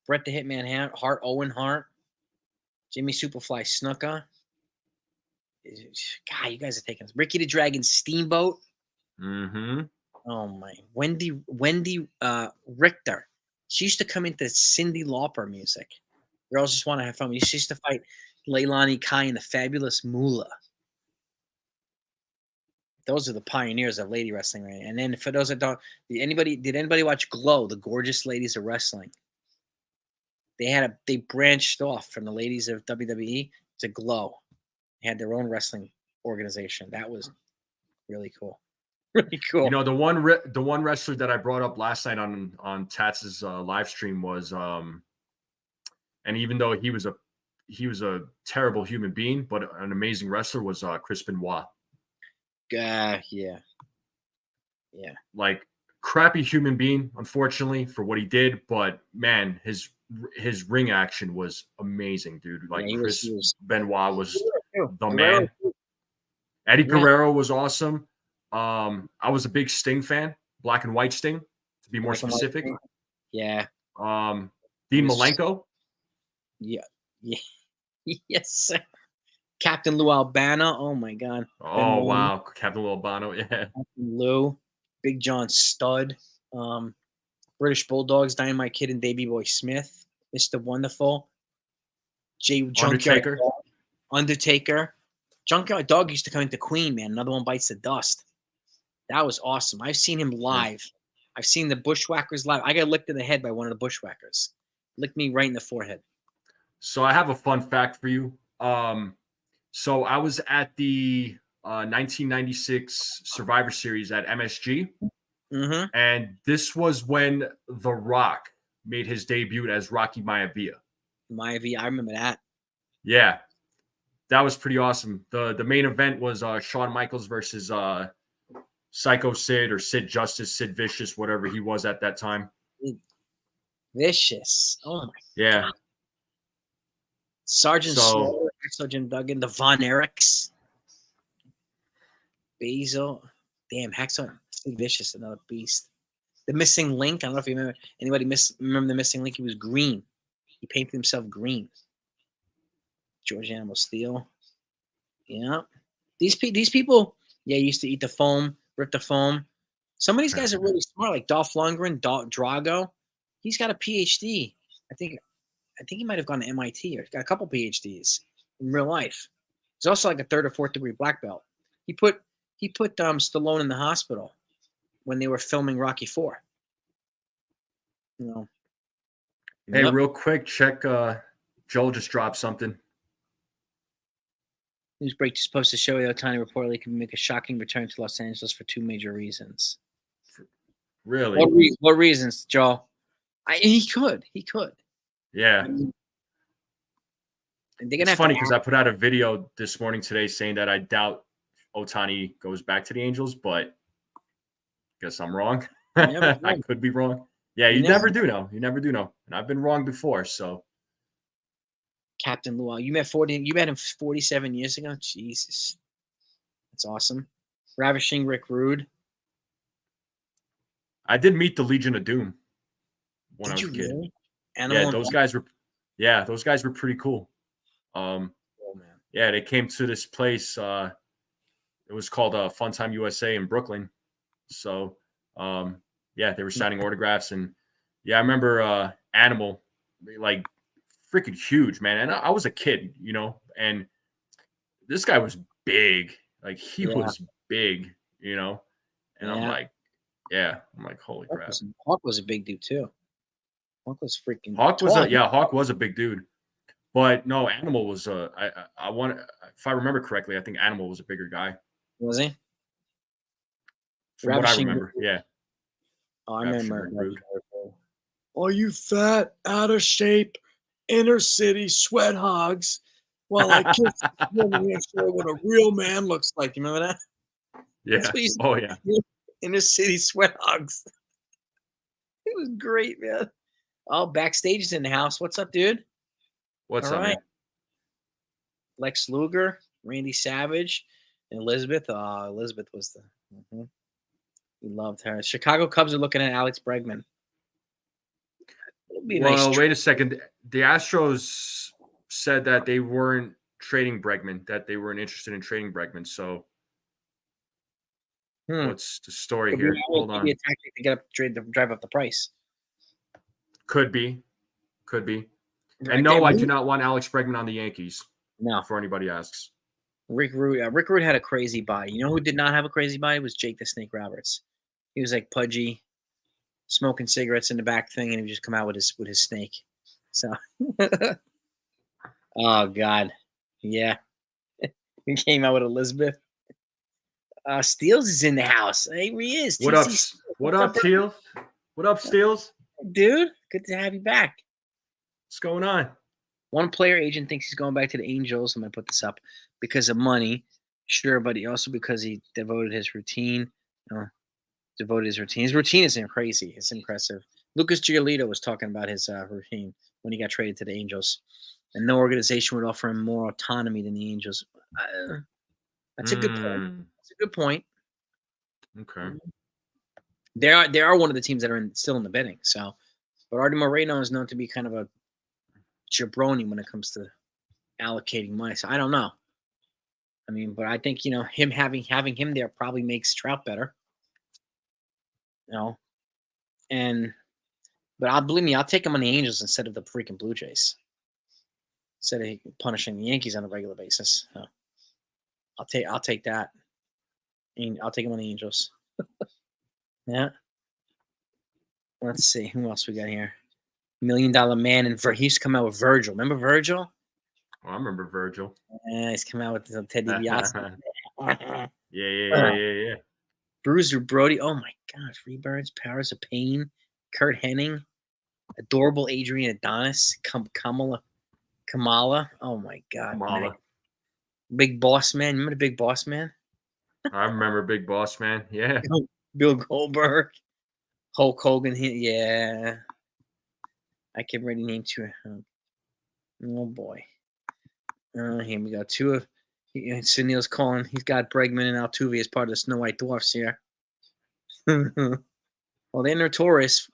Bret the Hitman Hart, Owen Hart. Jimmy Superfly Snuka. God, you guys are taking this. Ricky the Dragon Steamboat. Mm-hmm. Oh, my. Wendy Richter. She used to come into Cyndi Lauper music. Girls just want to have fun. She used to fight Leilani Kai and the Fabulous Moolah. Those are the pioneers of lady wrestling, right? And then for those that don't, did anybody watch Glow, the Gorgeous Ladies of Wrestling? They branched off from the ladies of WWE to Glow. They had their own wrestling organization. That was really cool. Really cool. The one wrestler that I brought up last night on Tats's live stream was and even though he was a terrible human being, but an amazing wrestler, was Chris Benoit. Yeah. Like, crappy human being, unfortunately, for what he did, but man, his ring action was amazing, dude. Like, Chris Benoit was the man. Eddie Guerrero was awesome. I was a big Sting fan, Black and White Sting, to be more specific. Yeah. Dean Malenko. Yeah. Yes, sir. Captain Lou Albano. Oh my God. Oh wow, Captain Lou Albano. Yeah. Captain Lou, Big John Studd, British Bulldogs, Dynamite Kid and Davey Boy Smith, Mr. Wonderful, Undertaker. Junkyard Dog used to come into Queen, man. Another one bites the dust. That was awesome. I've seen him live. I've seen the Bushwhackers live. I got licked in the head by one of the Bushwhackers. Licked me right in the forehead. So I have a fun fact for you. So I was at the 1996 Survivor Series at MSG. Mm-hmm. And this was when The Rock made his debut as Rocky Maivia. I remember that. Yeah. That was pretty awesome. The main event was Shawn Michaels versus Psycho Sid, or Sid Justice, Sid Vicious, whatever he was at that time. Vicious. Oh my God. Sergeant Slaughter, Sergeant Duggan, the Von Erichs, Basil. Damn, Hacksaw Sid Vicious, another beast. The Missing Link. I don't know if you remember. Anybody remember the Missing Link? He was green. He painted himself green. George Animal Steel. Yeah. These people, used to eat the foam, rip the foam. Some of these guys are really smart, like Dolph Lundgren, Drago. He's got a PhD. I think he might have gone to MIT or got a couple PhDs in real life. He's also like a 3rd or 4th degree black belt. He put Stallone in the hospital when they were filming Rocky 4. You know. Hey, Yep. real quick, check. Joel just dropped something. Newsbreak is supposed to show that Otani reportedly can make a shocking return to Los Angeles for 2 major reasons. Really? What reasons, Joel? He could. Yeah. I mean, they're gonna It's have funny to because I put out a video this morning today saying that I doubt Otani goes back to the Angels, but guess I'm wrong. I could be wrong. Yeah, you never do know. You never do know. And I've been wrong before, so. Captain Luau. You met him 47 years ago? Jesus. That's awesome. Ravishing Rick Rude. I did meet the Legion of Doom when I was a kid. Really? Yeah, those guys were pretty cool. Oh, man. Yeah, they came to this place. It was called Fun Time USA in Brooklyn. So, yeah, they were signing autographs, and yeah, I remember Animal, like freaking huge, man. And I was a kid, you know, and this guy was big, like he was big, you know, and I'm like, holy crap. Hawk was a big dude too. Hawk was freaking. Hawk was a big dude. But no, Animal was I want, if I remember correctly, I think Animal was a bigger guy. Was he? From what I remember, yeah. Oh, I remember. All you fat, out of shape, inner city sweat hogs. Well, I kiss what a real man looks like. You remember that? Yeah. Oh yeah. Inner city sweat hogs. It was great, man. Oh, backstage is in the house. What's up, dude? What's up, man? Lex Luger, Randy Savage, and Elizabeth. Elizabeth was the. We loved her. Chicago Cubs are looking at Alex Bregman. Well, wait a second. The Astros said that they weren't trading Bregman, that they weren't interested in trading Bregman. So, what's the story here? Hold on. Maybe a tactic to get up, drive up the price. Could be. And no, I do not want Alex Bregman on the Yankees. No. Before anybody asks. Rick Rude had a crazy buy. You know who did not have a crazy buy? It was Jake the Snake Roberts. He was like pudgy, smoking cigarettes in the back thing, and he would just come out with his snake. So, oh God, yeah, he came out with Elizabeth. Steels is in the house. Hey, he is. What up? What up, Steels? What up, Steels? Dude, good to have you back. What's going on? One player agent thinks he's going back to the Angels. I'm gonna put this up because of money, sure, but also because he devoted his routine. His routine is crazy. It's impressive. Lucas Giolito was talking about his routine when he got traded to the Angels, and no organization would offer him more autonomy than the Angels. That's a good point. That's a good point. Okay. They are one of the teams that are still in the bidding. So, but Artie Moreno is known to be kind of a jabroni when it comes to allocating money. So I don't know. I mean, but I think him having him there probably makes Trout better. But believe me, I'll take him on the Angels instead of the freaking Blue Jays. Instead of punishing the Yankees on a regular basis. So I'll take that. And I'll take him on the Angels. Yeah. Let's see. Who else we got here? $1 Million Man, and he's come out with Virgil. Remember Virgil? Oh, I remember Virgil. Yeah, he's come out with Ted DiBiase. Yeah. Bruiser Brody. Oh my God. Freebirds, Powers of Pain, Kurt Hennig, Adorable Adrian Adonis, Kamala. Oh my God. Kamala. Big Boss Man. Remember the Big Boss Man? I remember Big Boss Man. Yeah. Bill Goldberg, Hulk Hogan. Yeah. I can already name two. Oh boy. Here we go. Two of Sunil's calling. He's got Bregman and Altuve as part of the Snow White Dwarfs here. Well, they're notorious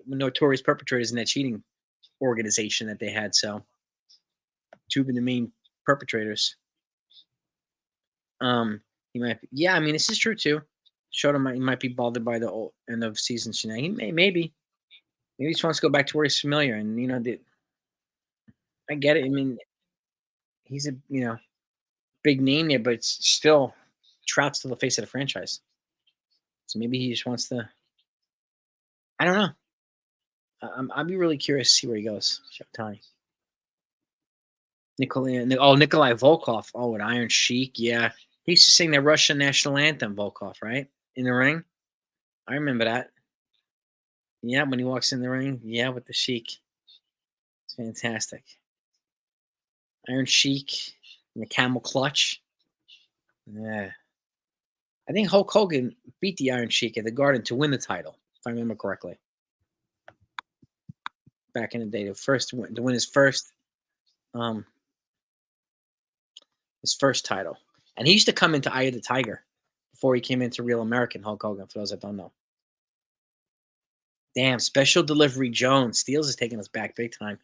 notorious perpetrators in that cheating organization that they had. So, two of the main perpetrators. He might. Yeah, I mean, this is true too. Soto he might be bothered by the end of season shenanigans. Maybe he just wants to go back to where he's familiar. And I get it. I mean, he's a big name there, but it's still Trout's still the face of the franchise. So maybe he just wants to. I don't know. I'd be really curious to see where he goes. Otani. Nikolai Volkov. Oh, an Iron Sheik. Yeah. He used to sing the Russian national anthem, Volkov, right? In the ring. I remember that. Yeah, when he walks in the ring. Yeah, with the Sheik. It's fantastic. Iron Sheik and the camel clutch. Yeah. I think Hulk Hogan beat the Iron Sheik at the Garden to win the title, if I remember correctly. Back in the day, to win his first title. And he used to come into Eye of the Tiger before he came into Real American, Hulk Hogan, for those that don't know. Damn, Special Delivery Jones. Steels is taking us back big time.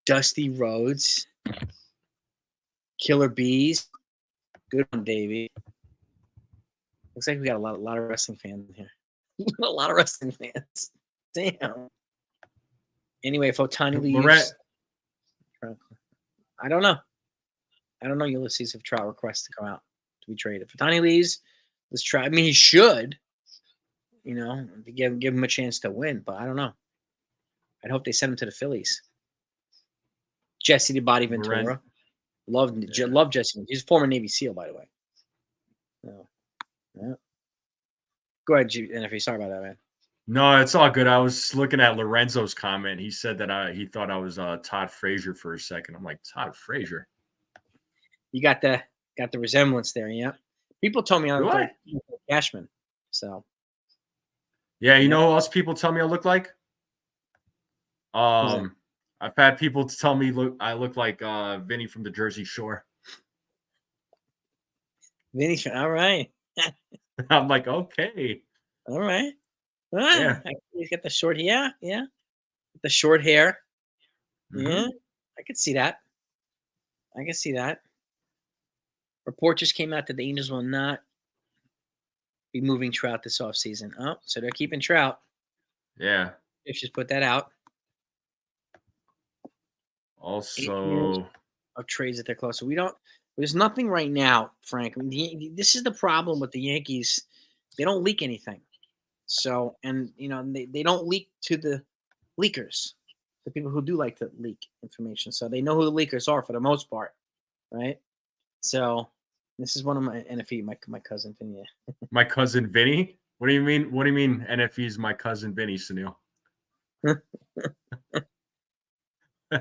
Dusty Rhodes. Killer Bees. Good one, Davey. Looks like we got a lot of wrestling fans in here. A lot of wrestling fans. Damn. Anyway, if Otani leaves, I don't know. I don't know, Ulysses, if Trout requests to come out to be traded. If Otani leaves, let's try. I mean, he should, to give him a chance to win, but I don't know. I'd hope they send him to the Phillies. Jesse the Body Ventura. Love Jesse. He's a former Navy SEAL, by the way. So, yeah. Go ahead, NFE. Sorry about that, man. No, it's all good. I was looking at Lorenzo's comment. He said that he thought I was Todd Frazier for a second. I'm like, Todd Frazier? You got the resemblance there, yeah. People told me I look like Cashman. So yeah, you know who else people tell me I look like? I've had people tell me I look like Vinny from the Jersey Shore. Vinny, all right. I'm like, okay. All right. Yeah. He's got the short hair. Yeah. The short hair. Mm-hmm. Yeah. I could see that. Report just came out that the Angels will not be moving Trout this offseason. Oh, so they're keeping Trout. Yeah. Let's just put that out. Also, of trades that they're close. So there's nothing right now, Frank. I mean, this is the problem with the Yankees. They don't leak anything. So, and they don't leak to the leakers, the people who do like to leak information. So they know who the leakers are for the most part, right? So this is one of my NFE, my cousin Vinny. My cousin Vinny? What do you mean? What do you mean NFE's my cousin Vinny, Sunil?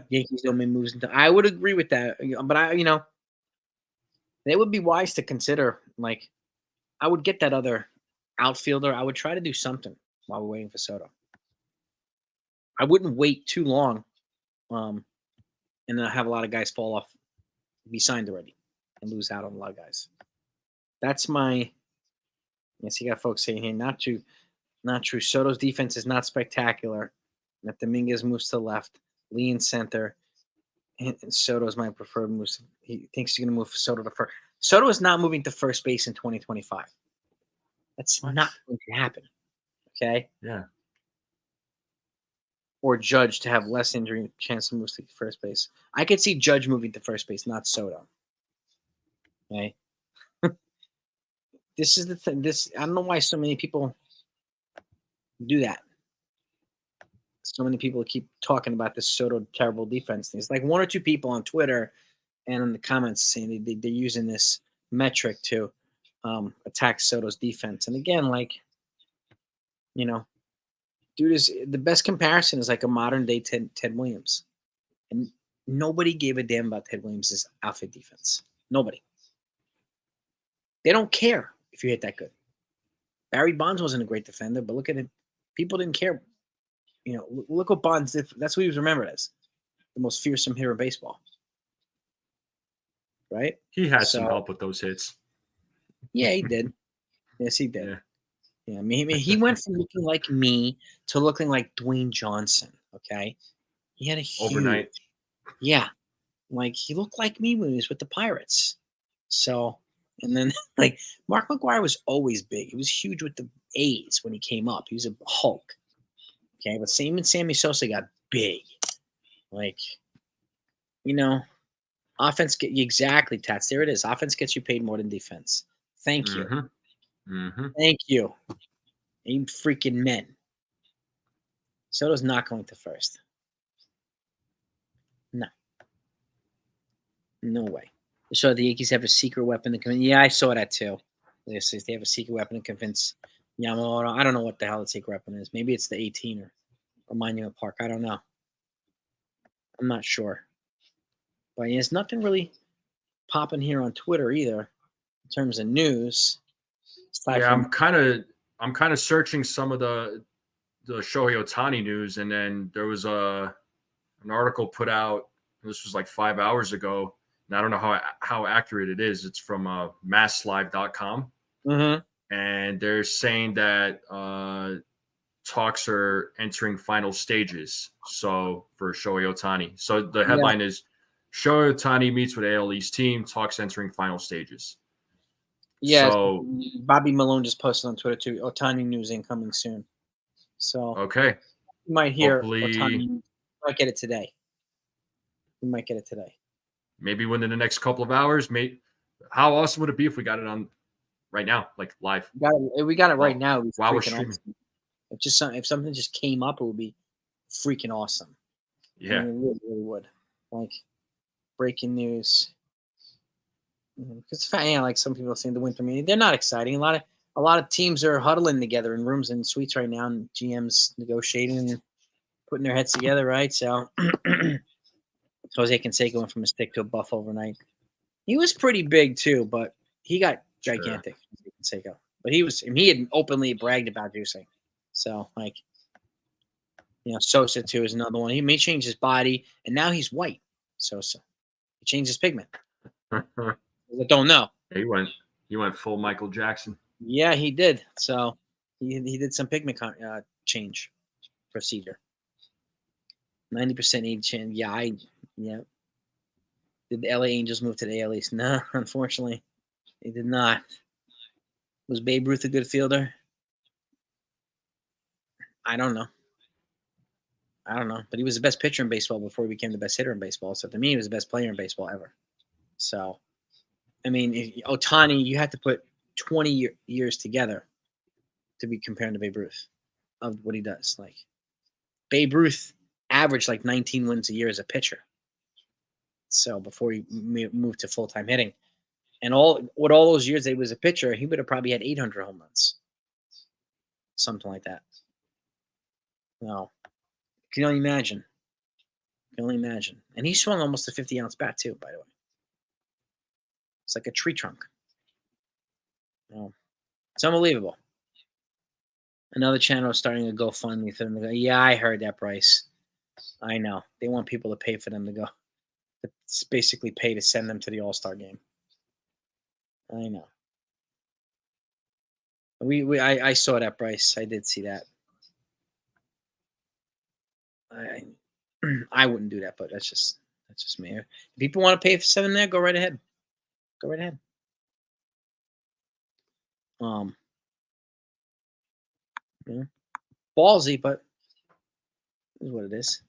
Yankees don't make moves until I would agree with that, but they would be wise to consider. Like, I would get that other outfielder. I would try to do something while we're waiting for Soto. I wouldn't wait too long, and then have a lot of guys fall off, be signed already, and lose out on a lot of guys. That's my. Yes, you got folks saying here, not true. Soto's defense is not spectacular. And if Dominguez moves to the left, Lee in center, and Soto's my preferred move. He thinks he's going to move Soto to first. Soto is not moving to first base in 2025. That's not going to happen. Okay? Yeah. Or Judge to have less injury chance to move to first base. I could see Judge moving to first base, not Soto. Okay? This is the thing. I don't know why so many people do that. So many people keep talking about this Soto terrible defense thing. It's like one or two people on Twitter and in the comments saying they're using this metric to attack Soto's defense. And again, dude is the best comparison is like a modern day Ted Williams. And nobody gave a damn about Ted Williams' outfit defense. Nobody. They don't care if you hit that good. Barry Bonds wasn't a great defender, but look at him. People didn't care. Look what Bonds did. That's what he was remembered as. The most fearsome hitter of baseball. Right? He had some help with those hits. Yeah, he did. Yes, he did. Yeah, I mean, he went from looking like me to looking like Dwayne Johnson, okay? He had a huge... Overnight. Yeah. Like, he looked like me when he was with the Pirates. So, and then, Mark McGwire was always big. He was huge with the A's when he came up. He was a Hulk. Okay, but same and Sammy Sosa got big. Offense get exactly, Tats. There it is. Offense gets you paid more than defense. Thank you. Thank you. You freaking men. Soto's not going to first. No. No way. So the Yankees have a secret weapon to convince. Yeah, I saw that too. They have a secret weapon to convince Yamamoto. I don't know what the hell the secret weapon is. Maybe it's the 18 or Monument Park. I don't know. I'm not sure. But there's nothing really popping here on Twitter either in terms of news. Yeah, I'm kind of searching some of the Shohei Otani news, and then there was an article put out. This was like 5 hours ago, and I don't know how accurate it is. It's from masslive.com, and they're saying that talks are entering final stages. So for Shohei Otani, so the headline is Shohei Otani meets with AL East team, talks entering final stages. Yeah, so Bobby Malone just posted on Twitter too. Otani news incoming soon. So okay, you might hear hopefully, Otani. You might get it today. You might get it today. Maybe within the next couple of hours. How awesome would it be if we got it on right now, like live? We got it right now. While we're streaming. Awesome. If something just came up, it would be freaking awesome. Yeah, I mean, it really would. Like breaking news. Because like some people are saying, the winter meeting, they're not exciting. A lot of teams are huddling together in rooms and suites right now, and GMs negotiating and putting their heads together, right? So Jose Canseco went from a stick to a buff overnight. He was pretty big too, but he got gigantic. Canseco, but he had openly bragged about juicing. So like, Sosa too is another one. He may change his body, and now he's white. Sosa, he changed his pigment. I don't know. He went full Michael Jackson. Yeah, he did. So he did some pigment change procedure. 90% age change. Yeah. Did the LA Angels move to the AL East? No, unfortunately, they did not. Was Babe Ruth a good fielder? I don't know. But he was the best pitcher in baseball before he became the best hitter in baseball. So to me, he was the best player in baseball ever. So, I mean, Otani, you have to put 20 years together to be comparing to Babe Ruth of what he does. Like, Babe Ruth averaged like 19 wins a year as a pitcher. So before he moved to full-time hitting. And all those years that he was a pitcher, he would have probably had 800 home runs. Something like that. No. Can you only imagine? And he swung almost a 50-ounce bat too, by the way. It's like a tree trunk. No. It's unbelievable. Another channel is starting a GoFundMe for them to go. Yeah, I heard that, Bryce. I know. They want people to pay for them to go. It's basically pay to send them to the All-Star game. I know. I saw that, Bryce. I did see that. I wouldn't do that, but that's just me. If people want to pay for sending there, go right ahead. Ballsy, but is what it is.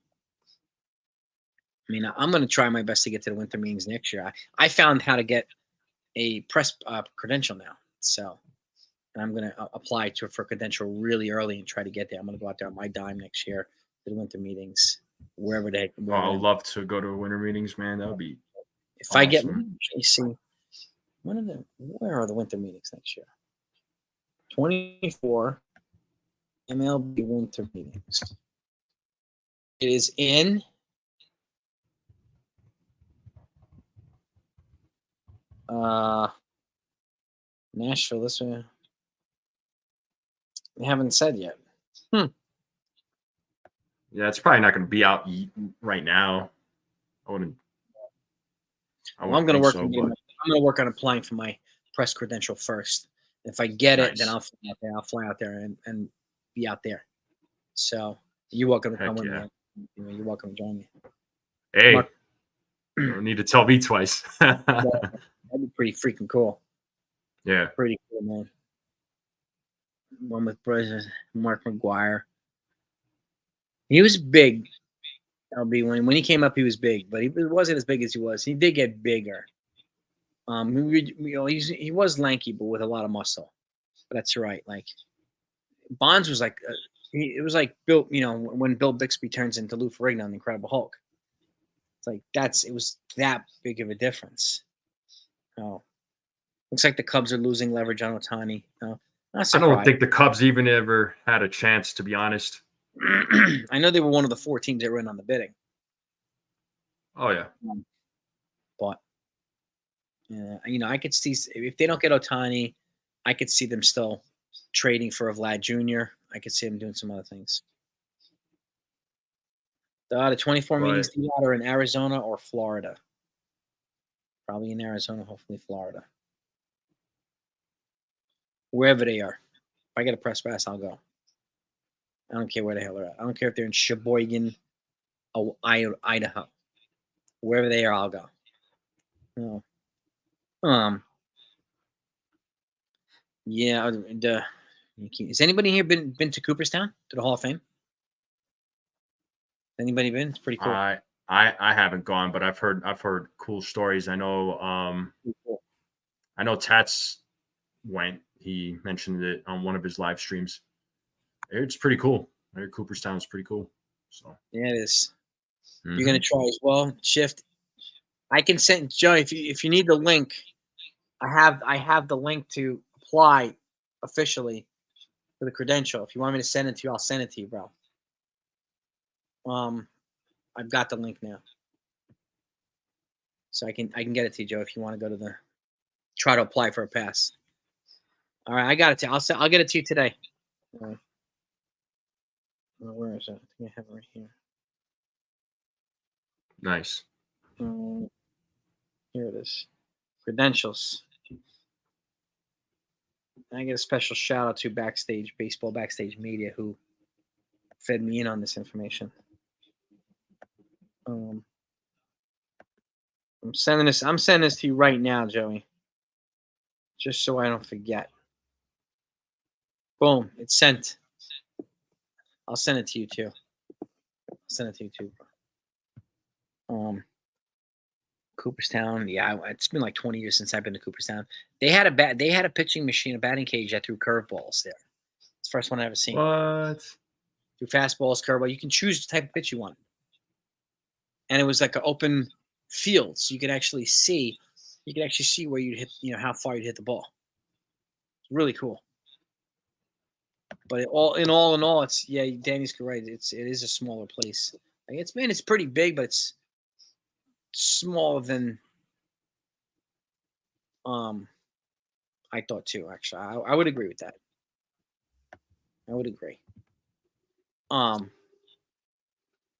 I mean, I'm going to try my best to get to the winter meetings next year. I found how to get a press credential now, so I'm going to apply for credential really early and try to get there. I'm going to go out there on my dime next year to the winter meetings, wherever they. I'd love to go to winter meetings, man. That would be. If awesome. I get, let me see, where are the winter meetings next year? 24 MLB winter meetings. It is in Nashville. This one they haven't said yet. Yeah, it's probably not going to be out right now. I'm going to work. I'm going to work on applying for my press credential first. If I get it, then I'll fly out there and be out there. So you're welcome to come with me. You're welcome to join me. Hey, you don't need to tell me twice. That'd be pretty freaking cool. Yeah, pretty cool, man. One with President Mark McGuire. He was big. LB when he came up, he was big, but he wasn't as big as he was. He did get bigger. He was lanky, but with a lot of muscle. But that's right. Like Bonds was like, it was like Bill. When Bill Bixby turns into Lou Ferrigno on the Incredible Hulk. It's like it was that big of a difference. Oh, looks like the Cubs are losing leverage on Otani. No, not I surprised. don't think the Cubs even ever had a chance, to be honest. I know they were one of the 4 teams that were in on the bidding. Oh yeah, But I could see if they don't get Otani, I could see them still trading for a Vlad Jr. I could see them doing some other things. The 24 meetings to be out are in Arizona or Florida. Probably in Arizona, hopefully Florida. Wherever they are. If I get a press pass, I'll go. I don't care where the hell they're at. I don't care if they're in Sheboygan, Idaho. Wherever they are, I'll go. No. Yeah. Has anybody here been to Cooperstown, to the Hall of Fame? Anybody been? It's pretty cool. I haven't gone, but I've heard cool stories. I know Cool. I know Tats went. He mentioned it on one of his live streams. It's pretty cool. Cooperstown is pretty cool. So yeah, it is. You're gonna try as well. Shift. I can send Joe if you need the link. I have the link to apply officially for the credential. If you want me to send it to you, I'll send it to you, bro. I've got the link now, so I can get it to you, Joe. If you want to go to try to apply for a pass. All right, I got it to you. I'll get it to you today. Where is it? I think I have it right here. Nice. Here it is. Credentials. I get a special shout out to Baseball Backstage Media, who fed me in on this information. I'm sending this to you right now, Joey. Just so I don't forget. Boom, it's sent. I'll send it to you too. Cooperstown, yeah, it's been like 20 years since I've been to Cooperstown. They had a pitching machine, a batting cage that threw curveballs there. It's the first one I've ever seen. What? Threw fastballs, curveball. You can choose the type of pitch you want. And it was like an open field, so you could actually see where you'd hit, how far you'd hit the ball. It's really cool. But in all, it's Danny's right. It is a smaller place. Like it's pretty big, but it's smaller than I thought too. Actually, I would agree with that. I would agree.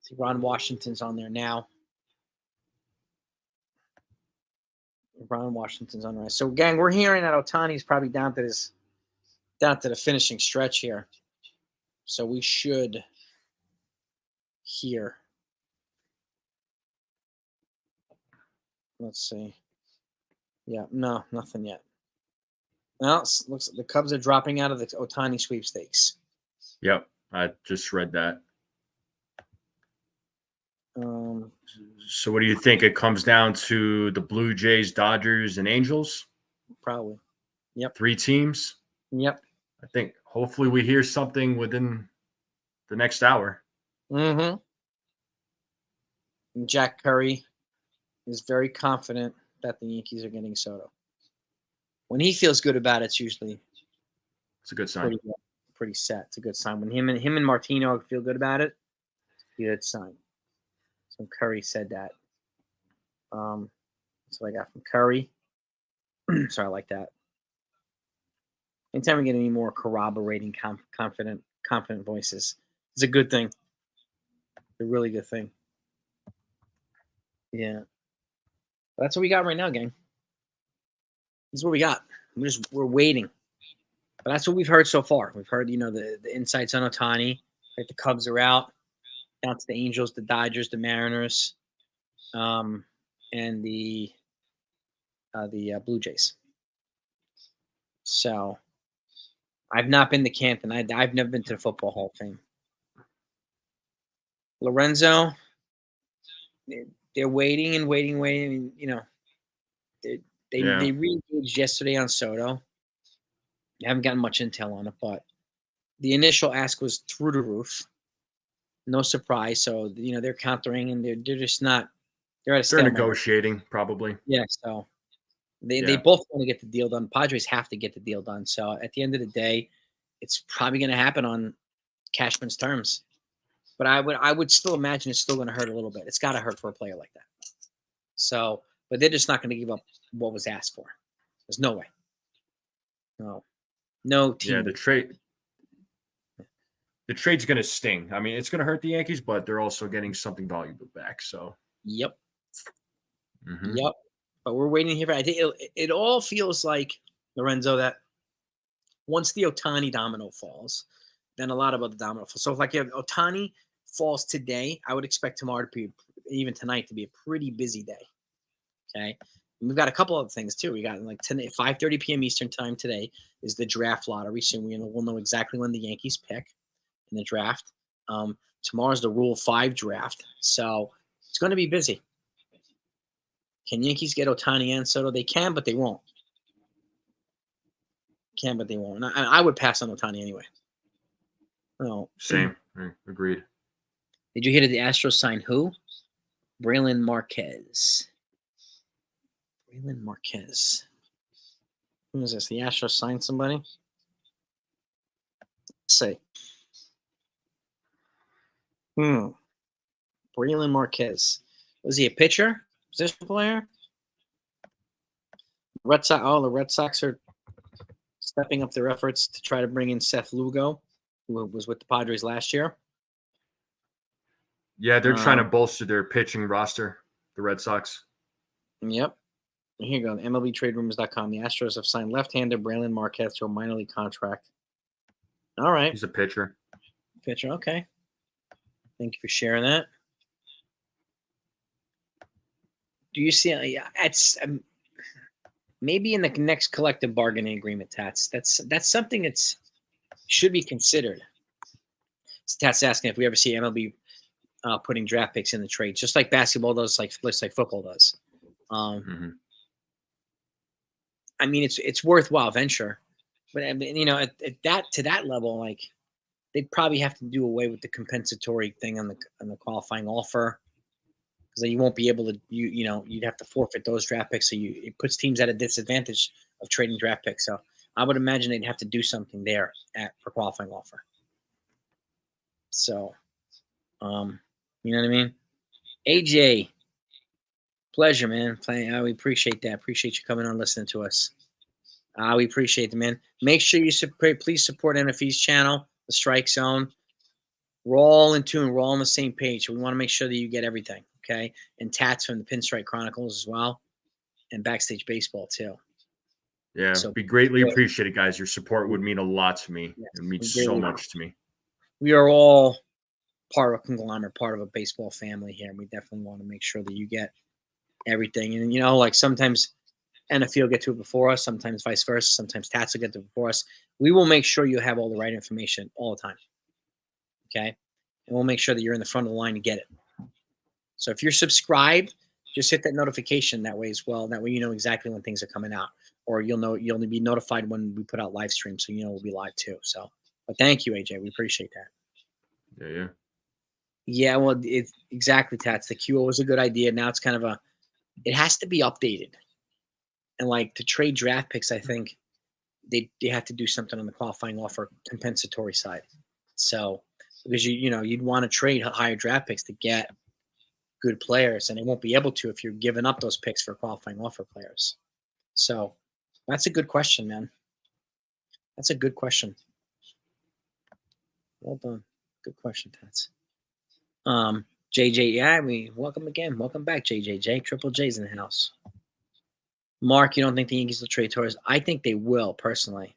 See, Ron Washington's on there now. Ron Washington's on there. So, gang, we're hearing that Otani's probably down to the finishing stretch here. So we should hear. Let's see. Yeah, no, nothing yet. Well, looks like the Cubs are dropping out of the Otani sweepstakes. Yep, I just read that. So what do you think? It comes down to the Blue Jays, Dodgers, and Angels? Probably. Yep. 3 teams? Yep. I think hopefully we hear something within the next hour. Mm-hmm. And Jack Curry is very confident that the Yankees are getting Soto. When he feels good about it, it's usually a good sign. Pretty set. It's a good sign. When him and Martino feel good about it, it's a good sign. So Curry said that. That's what I got from Curry. So I like that. Anytime we get any more corroborating, confident voices, it's a good thing. It's a really good thing. Yeah. That's what we got right now, gang. This is what we got. We're waiting. But that's what we've heard so far. We've heard, the insights on Otani. Like the Cubs are out. Down to the Angels, the Dodgers, the Mariners, and the Blue Jays. So I've not been to Canton. I've never been to the Football Hall of Fame. Lorenzo, they're waiting and waiting, waiting. You know, they re-engaged yesterday on Soto. I haven't gotten much intel on it, but the initial ask was through the roof. No surprise. So you know they're countering, and they're just not. They're at a They're stalemate. negotiating, probably. Yeah. So they Yeah. both want to get the deal done. Padres have to get the deal done. So at the end of the day, it's probably going to happen on Cashman's terms. But I would still imagine it's still going to hurt a little bit. It's got to hurt for a player like that. So, but they're just not going to give up what was asked for. There's no way. No team. Yeah, the trade's going to sting. I mean, it's going to hurt the Yankees, but they're also getting something valuable back. So, yep. Yep. But we're waiting here. I think it all feels like, Lorenzo, that once the Otani domino falls, then a lot of other domino falls. So if like if Otani falls today, I would expect tomorrow to be, even tonight, to be a pretty busy day. Okay. And we've got a couple other things too. We got like 5:30 p.m. Eastern time today is the draft lottery. So we'll know exactly when the Yankees pick in the draft. Tomorrow's the Rule 5 draft. So it's going to be busy. Can Yankees get Otani and Soto? They can, but they won't. Can, but they won't. I would pass on Otani anyway. No. Same. Agreed. Did you hear that the Astros signed who? Braylon Marquez. Braylon Marquez. Who is this? The Astros signed somebody? Let's see. Braylon Marquez. Was he a pitcher? Position player? Red Sox. Oh, the Red Sox are stepping up their efforts to try to bring in Seth Lugo, who was with the Padres last year. Yeah, they're trying to bolster their pitching roster, the Red Sox. Yep. Here you go. MLBTradeRumors.com. The Astros have signed left-hander Braylon Marquez to a minor league contract. All right. He's a pitcher. Pitcher. Okay. Thank you for sharing that. Do you see? Yeah, it's maybe in the next collective bargaining agreement, Tats. That's something that's should be considered. Tats asking if we ever see MLB putting draft picks in the trade, just like basketball does, like football does. I mean, it's worthwhile venture, but I mean, you know, at that level, like they'd probably have to do away with the compensatory thing on the qualifying offer, because then you won't be able to you'd have to forfeit those draft picks, so it puts teams at a disadvantage of trading draft picks. So I would imagine they'd have to do something there for qualifying offer. So, you know what I mean? AJ, pleasure, man. We appreciate that. Appreciate you coming on, listening to us. We appreciate it, man. Make sure you please support NFE's channel, The Strike Zone. We're all in tune. We're all on the same page. We want to make sure that you get everything, okay? And Tats from the Pinstripe Chronicles as well, and Backstage Baseball too. Yeah, so be greatly appreciated, guys. Your support would mean a lot to me. Yes, it means so much to me. We are all part of a conglomerate, part of a baseball family here, and we definitely want to make sure that you get everything. And, you know, like sometimes NFL will get to it before us, sometimes vice versa, sometimes Tats will get to it before us. We will make sure you have all the right information all the time, okay? And we'll make sure that you're in the front of the line to get it. So if you're subscribed, just hit that notification that way as well. That way you know exactly when things are coming out, or you'll be notified when we put out live streams, so you know we'll be live too. So, but thank you, AJ. We appreciate that. Yeah. Yeah, well, it's exactly, Tats. The QO was a good idea. Now it's kind of it has to be updated. And like to trade draft picks, I think they have to do something on the qualifying offer compensatory side. So because you'd want to trade higher draft picks to get good players, and they won't be able to if you're giving up those picks for qualifying offer players. So that's a good question, man. That's a good question. Well done. Good question, Tats. JJ, yeah, welcome again. Welcome back, JJJ. Triple J's in the house. Mark, you don't think the Yankees will trade Torres? I think they will, personally.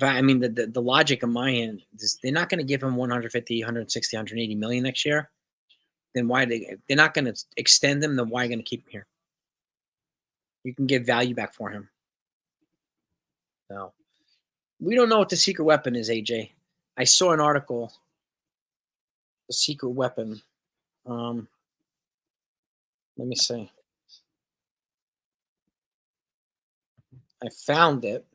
I mean, the logic on my end is they're not going to give him 150, 160, 180 million next year. Then why they're not going to extend him? Then why are you going to keep him here? You can get value back for him. No, we don't know what the secret weapon is, AJ. I saw an article. The secret weapon. Let me see. I found it.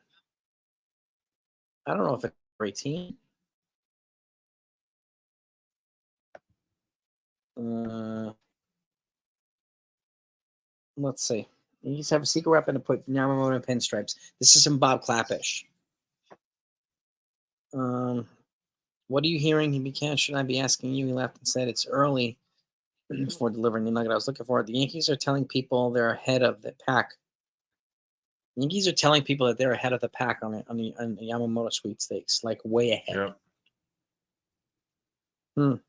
I don't know if it's 18. Let's see. You just have a secret weapon to put Yamamoto and pinstripes. This is some Bob Clappish. What are you hearing? Should I be asking you? He laughed and said, "It's early for delivering the nugget I was looking for." The Yankees are telling people they're ahead of the pack. The Yankees are telling people that they're ahead of the pack on the Yamamoto sweepstakes, like way ahead. Yep.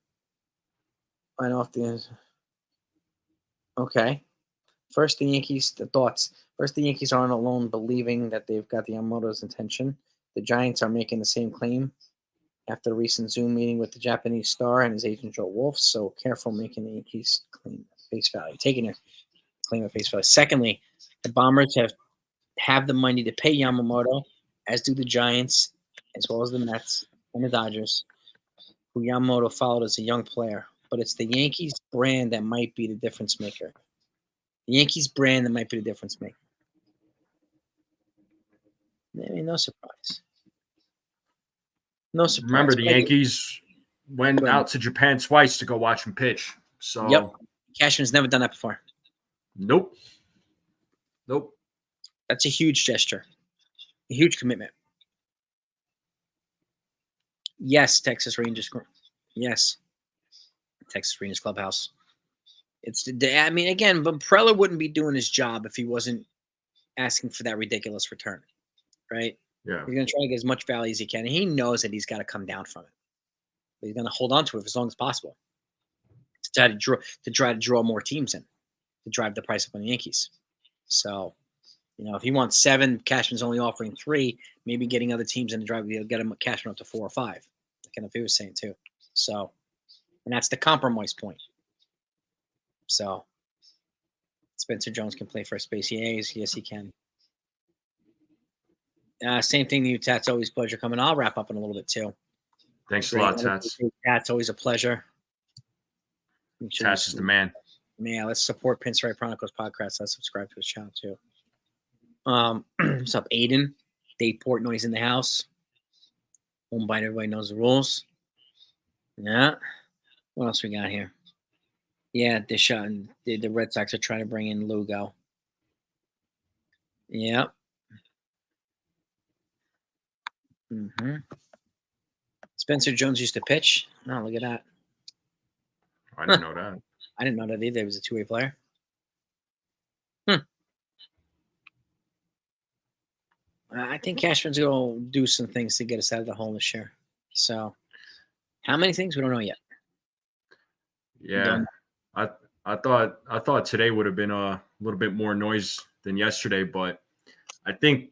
I know if the okay. First, the Yankees. The thoughts. First, the Yankees aren't alone believing that they've got the Yamamoto's attention. The Giants are making the same claim after a recent Zoom meeting with the Japanese star and his agent Joe Wolf. So careful making the Yankees claim at face value, taking their claim at face value. Secondly, the Bombers have the money to pay Yamamoto, as do the Giants, as well as the Mets and the Dodgers, who Yamamoto followed as a young player. But it's the Yankees brand that might be the difference maker. The Yankees brand that might be the difference maker. I mean, no surprise. No surprise. Remember, the Yankees went out to Japan twice to go watch him pitch. So, yep. Cashman's never done that before. Nope. That's a huge gesture, a huge commitment. Yes, Texas Rangers. Yes, Texas Rangers clubhouse. I mean, again, but Preller wouldn't be doing his job if he wasn't asking for that ridiculous return, right? Yeah. He's going to try to get as much value as he can. And he knows that he's got to come down from it. But he's going to hold on to it for as long as possible to try to draw more teams in, to drive the price up on the Yankees. So, if he wants 7, Cashman's only offering 3, maybe getting other teams in the drive, he'll get him Cashman up to 4 or 5. Like he was saying too. So, and that's the compromise point. So, Spencer Jones can play first base. Yes, he can. Same thing to you, Tats. Always a pleasure coming. I'll wrap up in a little bit too. Thanks a lot, Tats. Tats, always a pleasure. Tats is the man. Yeah, let's support Pinstripe Chronicles podcast. Let's subscribe to his channel too. What's up, Aiden? Dave Portnoy's in the house. Home bite, everybody knows the rules. Yeah. What else we got here? Yeah, the Red Sox are trying to bring in Lugo. Yep. Spencer Jones used to pitch. No, look at that. I didn't know that. I didn't know that either. He was a two-way player. I think Cashman's going to do some things to get us out of the hole this year. So, how many things? We don't know yet. Yeah. I thought today would have been a little bit more noise than yesterday, but I think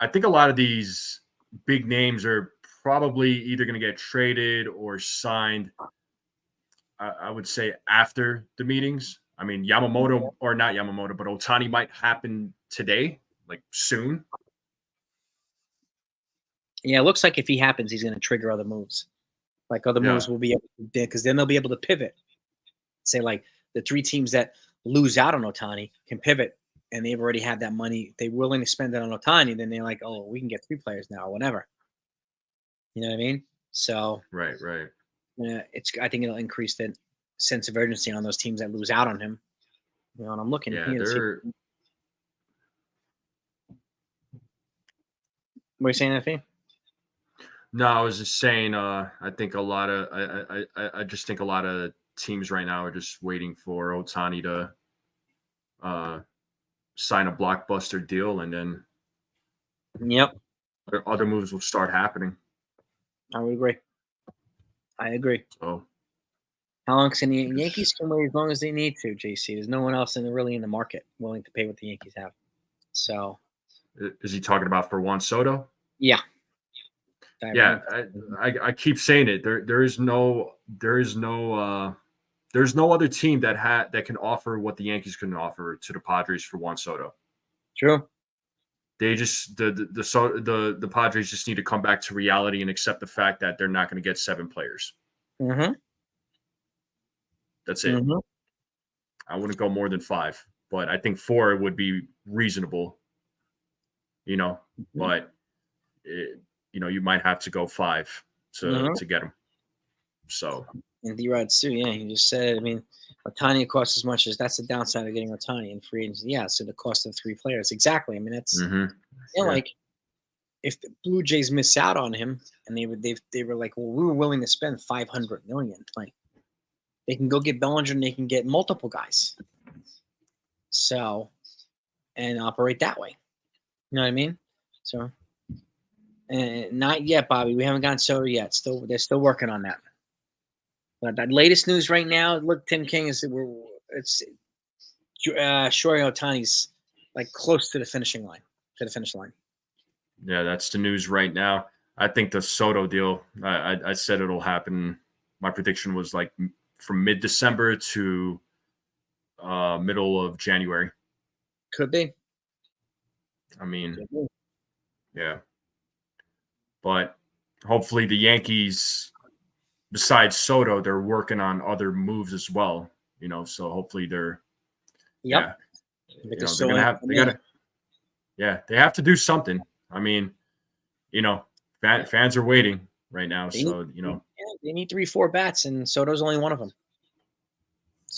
a lot of these big names are probably either going to get traded or signed. I would say after the meetings. I mean, Yamamoto, or not Yamamoto, but Otani might happen today, like soon. Yeah, it looks like if he happens, he's going to trigger other moves. Like other moves will be able to, because then they'll be able to pivot. Say like the 3 teams that lose out on Otani can pivot, and they've already had that money. They're willing to spend it on Otani. Then they're like, oh, we can get 3 players now or whatever. You know what I mean? So right. Yeah, I think it'll increase the sense of urgency on those teams that lose out on him. And I'm looking here. What are you saying, Effie? No, I was just saying. I think a lot of I just think a lot of teams right now are just waiting for Otani to sign a blockbuster deal, and then other moves will start happening. I would agree. I agree. So, how long can the Yankees can wait as long as they need to? JC, there's no one else really in the market willing to pay what the Yankees have. So, is he talking about for Juan Soto? Yeah. Yeah, I keep saying it. There's no other team that can offer what the Yankees can offer to the Padres for Juan Soto. True. They just the Padres just need to come back to reality and accept the fact that they're not going to get 7 players. Mm-hmm. That's it. Mm-hmm. I wouldn't go more than 5, but I think 4 would be reasonable. But you might have to go 5 to get him. So. And D-Rod too, yeah, he just said. I mean, Otani costs as much as that's the downside of getting Otani in free agency. Yeah, so the cost of 3 players, exactly. I mean, that's like if the Blue Jays miss out on him, and they were like, well, we were willing to spend $500 million. Like, they can go get Bellinger, and they can get multiple guys. So, and operate that way. You know what I mean? So, and not yet, Bobby. We haven't gotten Soto yet. They're still working on that. But the latest news right now, look, Tim King is it's Shohei Otani's like close to the finish line. Yeah, that's the news right now. I think the Soto deal. I said it'll happen. My prediction was like from mid-December to middle of January. Could be. I mean, yeah. But hopefully the Yankees, besides Soto, they're working on other moves as well. So hopefully they're. Yep. Yeah. They're gonna have. They have to do something. I mean, fans are waiting right now. They need 3-4 bats, and Soto's only one of them.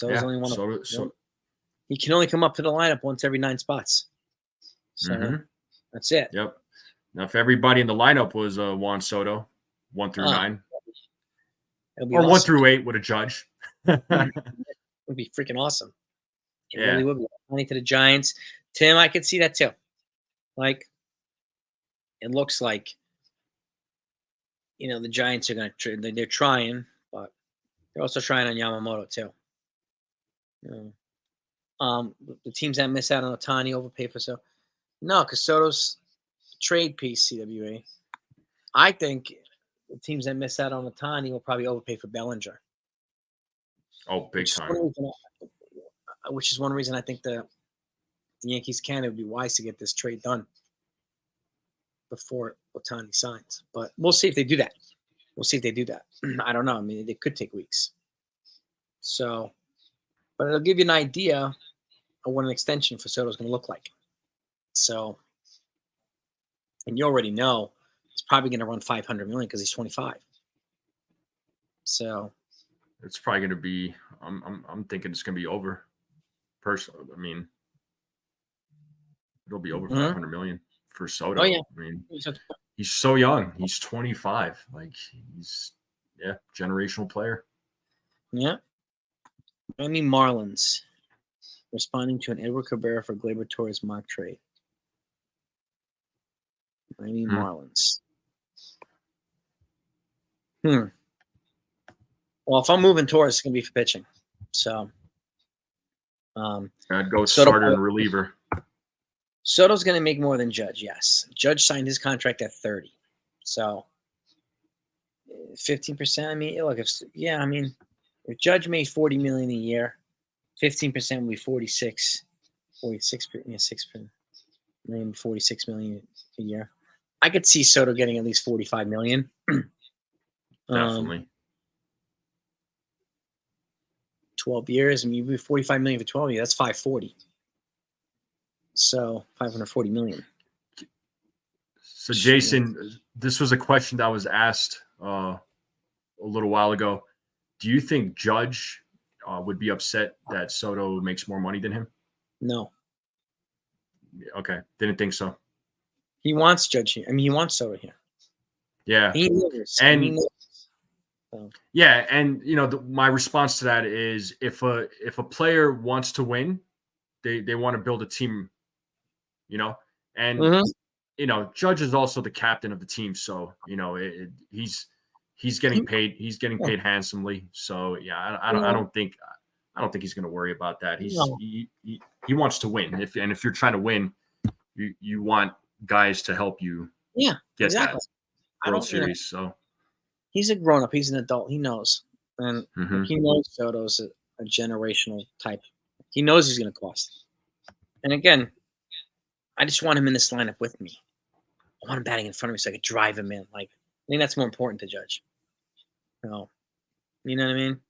Only one of them. He can only come up to the lineup once every 9 spots. So that's it. Yep. Now, if everybody in the lineup was Juan Soto, 1 through 9, or awesome. 1 through 8 with a Judge, it would be freaking awesome. It really would be. Money to the Giants, Tim. I could see that too. Like, it looks like, the Giants are they're trying, but they're also trying on Yamamoto too. The teams that miss out on Otani overpay for Soto. No, because Soto's trade piece, CWA. I think the teams that miss out on Otani will probably overpay for Bellinger. Oh, big time. Which is one reason I think the Yankees it would be wise to get this trade done before Otani signs. But we'll see if they do that. I don't know. I mean, it could take weeks. So, but it'll give you an idea of what an extension for Soto is going to look like. So, and you already know it's probably going to run $500 million because he's 25. So, it's probably going to be. I'm thinking it's going to be over. Personally, I mean, it'll be over $500 million for Soto. Oh yeah. I mean, he's so young. He's 25. Like he's generational player. Yeah. Miami Marlins responding to an Edward Cabrera for Gleyber Torres mock trade. Miami Marlins. Well, if I'm moving Torres, it's gonna be for pitching. So I'd go starter and reliever. Soto's gonna make more than Judge, yes. Judge signed his contract at 30. So 15%. I mean, look, if Judge made $40 million a year, 15% would be 46 million a year. I could see Soto getting at least $45 million. Definitely. 12 years. I mean, you $45 million for 12 years. That's 540. So 540 million. So Jason, this was a question that was asked a little while ago. Do you think Judge would be upset that Soto makes more money than him? No. Okay, didn't think so. He wants Judge here. I mean, he wants Soto here. Yeah, he knows. Yeah, and my response to that is if a player wants to win, they want to build a team, and Judge is also the captain of the team, so he's getting paid. He's getting paid handsomely. So yeah, I don't think he's going to worry about that. He wants to win. If you're trying to win, you want guys to help you. Yeah, get exactly. that World Series. So he's a grown up. He's an adult. He knows, and he knows Soto's a generational type. He knows he's going to cost. And again, I just want him in this lineup with me. I want him batting in front of me so I could drive him in. Like, I think that's more important to Judge. You know what I mean?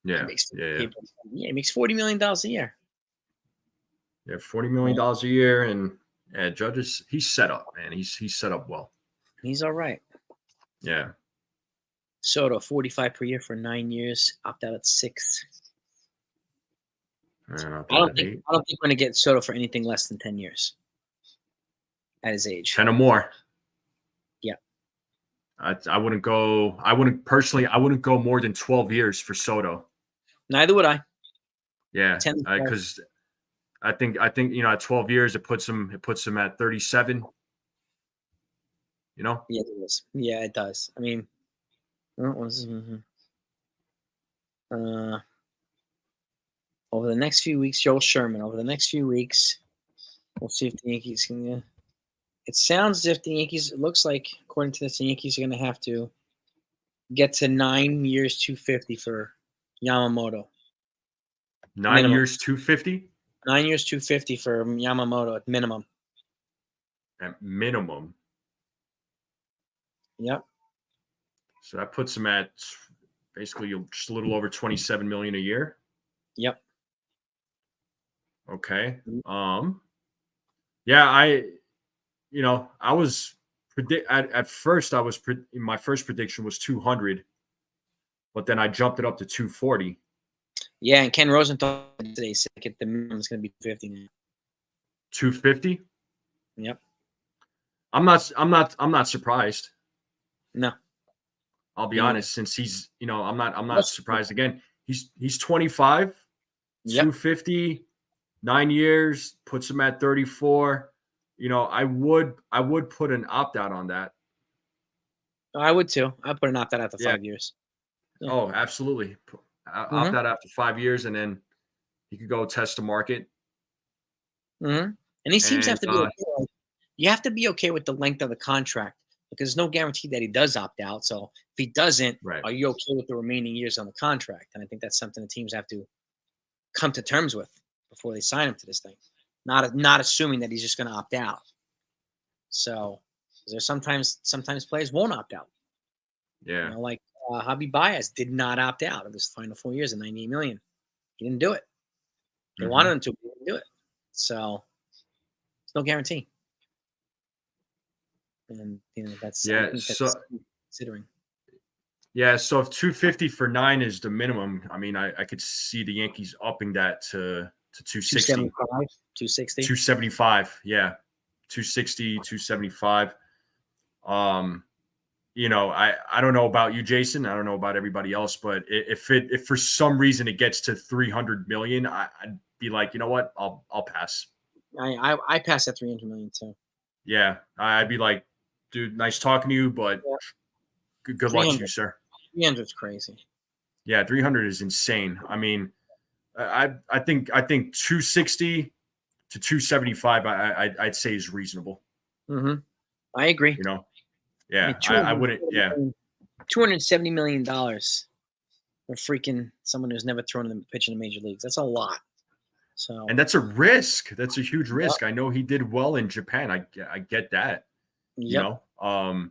Yeah. He makes Yeah. he makes $40 million a year. Yeah. $40 million a year. And Judge he's set up, man. He's set up well. He's all right. Yeah. Soto, 45 per year for 9 years, opt out at 6. I don't think we're going to get Soto for anything less than 10 years at his age. 10 or more. Yeah. I wouldn't go more than 12 years for Soto. Neither would I. Yeah. Because I think at 12 years it puts him at 37. Yeah, it is. Yeah, it does. I mean, over the next few weeks, Joel Sherman. Over the next few weeks, we'll see if the Yankees can. It sounds as if the Yankees. It looks like, according to this, the Yankees are going to have to get to 9 years, $250 for Yamamoto. 9 years, $250. 9 years, $250 for Yamamoto at minimum. At minimum. Yep. So that puts him at basically just a little over $27 million a year. Yep. Okay. Yeah, I was at first my first prediction was 200, but then I jumped it up to 240. Yeah, and Ken Rosenthal today said the minimum is going to be 250 now. 250? Yep. I'm not surprised. No. I'll be honest, since he's, I'm not surprised again. He's 25, 250, 9 years, puts him at 34. I would put an opt out on that. I would too. I'd put an opt out after 5 years. Yeah. Oh, absolutely. Opt out after 5 years, and then he could go test the market. And he seems to have to be okay. You have to be okay with the length of the contract, because there's no guarantee that he does opt out. So if he doesn't, are you okay with the remaining years on the contract? And I think that's something the teams have to come to terms with before they sign him to this thing. Not assuming that he's just going to opt out. So there's sometimes players won't opt out. Yeah. Like Javi Baez did not opt out of his final 4 years and $98 million. He didn't do it. They wanted him to, but he didn't do it. So there's no guarantee. And that's considering. Yeah, so if 250 for 9 is the minimum, I mean, I could see the Yankees upping that to 260. 260. 275, yeah. 260, 275. I don't know about you, Jason. I don't know about everybody else, but if for some reason it gets to 300 million, I'd be like, you know what? I'll pass. I pass at 300 million too. Yeah, I'd be like, dude, nice talking to you, but good luck to you, sir. 300 is crazy. Yeah, 300 is insane. I mean, I think 260 to 275, I'd say is reasonable. I agree. Yeah, I wouldn't. Yeah, $270 million for freaking someone who's never thrown a pitch in the major leagues. That's a lot. So, and that's a risk. That's a huge risk. I know he did well in Japan. I get that. Yep. I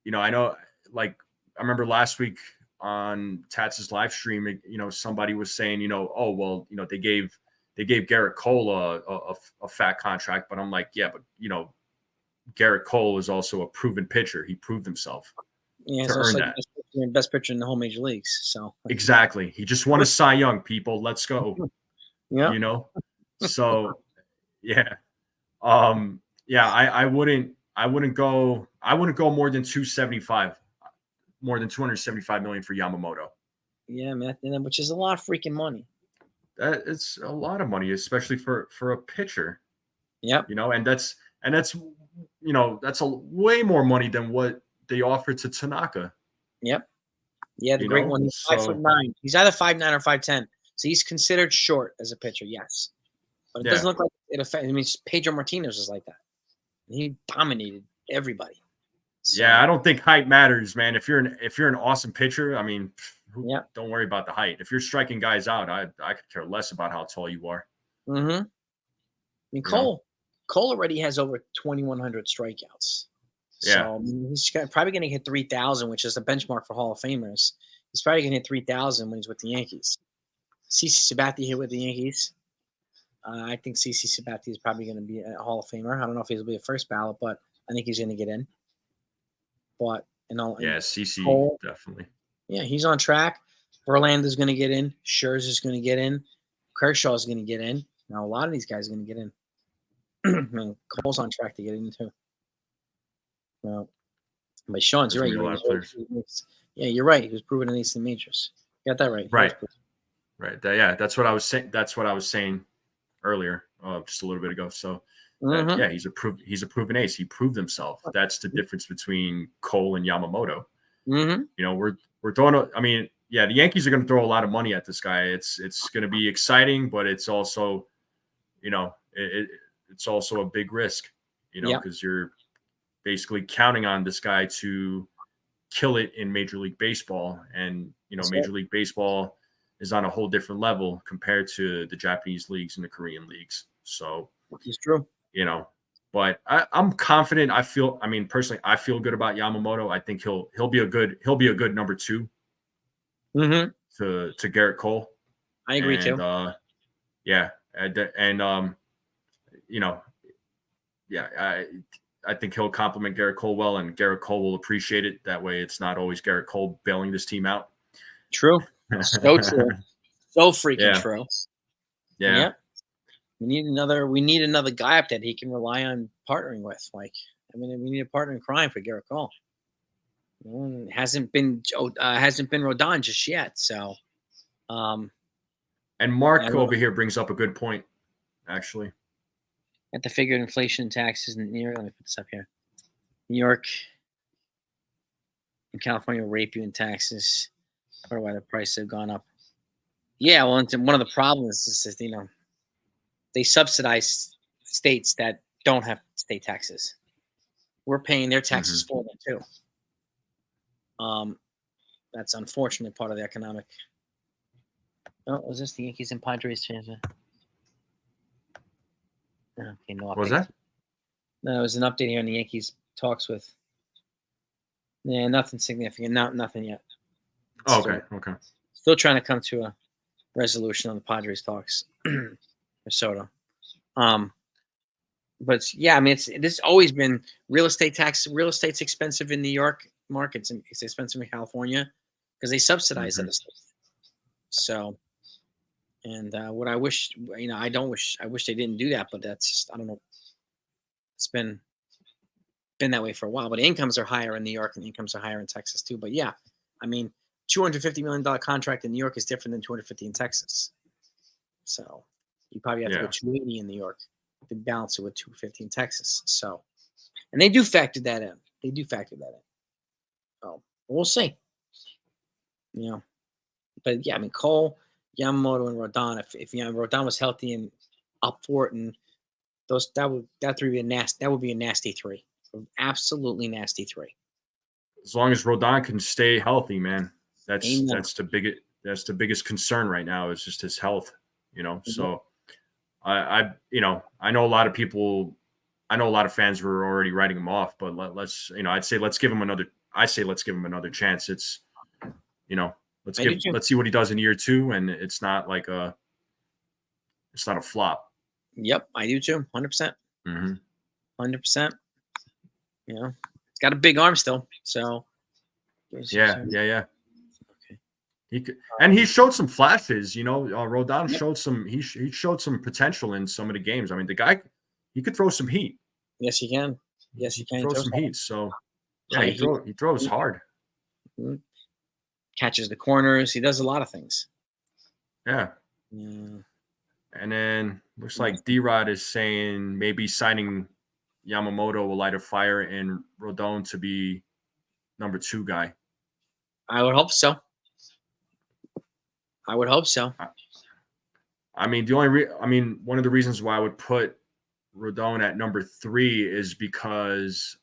know. Like, I remember last week on Tats's live stream, somebody was saying, they gave Garrett Cole a fat contract, but I'm like, yeah, but Garrett Cole is also a proven pitcher. He proved himself. Yeah, to earn that. Best pitcher in the whole major leagues. So exactly, he just won a Cy Young. People, let's go. Yeah. So yeah, I wouldn't go more than 275, more than 275 million for Yamamoto. Yeah, man, which is a lot of freaking money. It's a lot of money, especially for a pitcher. Yep. And that's a way more money than what they offered to Tanaka. Yep. Yeah, the great one. He's 5'9". He's either 5'9" or 5'10". So he's considered short as a pitcher, yes. But it doesn't look like it affects. I mean, Pedro Martinez was like that. He dominated everybody. So, yeah, I don't think height matters, man. If you're an awesome pitcher, I mean, don't worry about the height. If you're striking guys out, I could care less about how tall you are. I mean, Cole already has over 2,100 strikeouts. So I mean, he's probably going to hit 3,000, which is the benchmark for Hall of Famers. He's probably gonna hit 3,000 when he's with the Yankees. CC Sabathia hit with the Yankees. I think CC Sabathia is probably going to be a Hall of Famer. I don't know if he'll be a first ballot, but I think he's going to get in. But Yeah, CC Cole, definitely. yeah, he's on track. Verlander's going to get in. Scherzer's going to get in. Kershaw's going to get in. Now a lot of these guys are going to get in. I mean, Cole's on track to get in too. Well, but Sean's There's right. gonna be a lot of players. Yeah, you're right. He was proven in the majors. You got that right. Right. Right. Yeah, that's what I was saying. That's what I was saying earlier, just a little bit ago. So, yeah, he's a proven ace. He proved himself. That's the difference between Cole and Yamamoto. Mm-hmm. You know, we're throwing. I mean, yeah, the Yankees are going to throw a lot of money at this guy. It's going to be exciting, but it's also, you know, it's also a big risk. You know, because you're basically counting on this guy to kill it in Major League Baseball, and you know, Major League Baseball is on a whole different level compared to the Japanese leagues and the Korean leagues. So it's true, you know, but I'm confident. I mean, personally, I feel good about Yamamoto. I think he'll be a good number 2 to Garrett Cole. I agree too. Yeah. And you know, yeah, I think he'll compliment Garrett Cole well, and Garrett Cole will appreciate it. That way it's not always Garrett Cole bailing this team out. True. So true. So freaking true. Yeah. Yep. We need another guy up that he can rely on partnering with. Like, I mean, we need a partner in crime for Garrett Cole. Hasn't been Rodon just yet. So, and Mark over here brings up a good point, actually. At the figure inflation and taxes in New York. Let me put this up here. New York and California will rape you in taxes. Part of why the prices have gone up. Yeah, well, one of the problems is you know, they subsidize states that don't have state taxes. We're paying their taxes for them too. That's unfortunately part of the economic. Oh, was this the Yankees and Padres change? Okay, no update. What was that? No, it was an update here on the Yankees talks with. Yeah, nothing significant. Nothing yet. Okay. Still trying to come to a resolution on the Padres talks for Soto. But yeah, I mean, this always been real estate tax. Real estate's expensive in New York markets, and it's expensive in California because they subsidize that estate. So, and what I wish, you know, I wish they didn't do that, but that's just, I don't know. It's been that way for a while, but incomes are higher in New York and incomes are higher in Texas too. But yeah, I mean, $250 million contract in New York is different than 250 in Texas. So you probably have to go 280 in New York to balance it with 250 in Texas. So, and they do factor that in. So we'll see. You know, but yeah, I mean, Cole, Yamamoto, and Rodon. If you know, Rodon was healthy and up for it, and that would be a nasty 3. Absolutely nasty 3. As long as Rodon can stay healthy, man, that's Amen. the biggest concern right now is just his health. You know, so I know a lot of people, I know a lot of fans were already writing him off, but let's let's give him another chance. It's, you know, let's see what he does in year 2, and it's not a flop. Yep, I do too. 100%. 100%. You know, he's got a big arm still. So yeah. Okay. He could, and he showed some flashes. You know, Rodon showed some. He showed some potential in some of the games. I mean, the guy, he could throw some heat. Yes, he can. Yes, he can throw some heat. So yeah, he throws hard. Catches the corners. He does a lot of things. Yeah. And then looks like D-Rod is saying maybe signing Yamamoto will light a fire in Rodon to be number 2 guy. I would hope so. I mean, one of the reasons why I would put Rodon at number 3 is because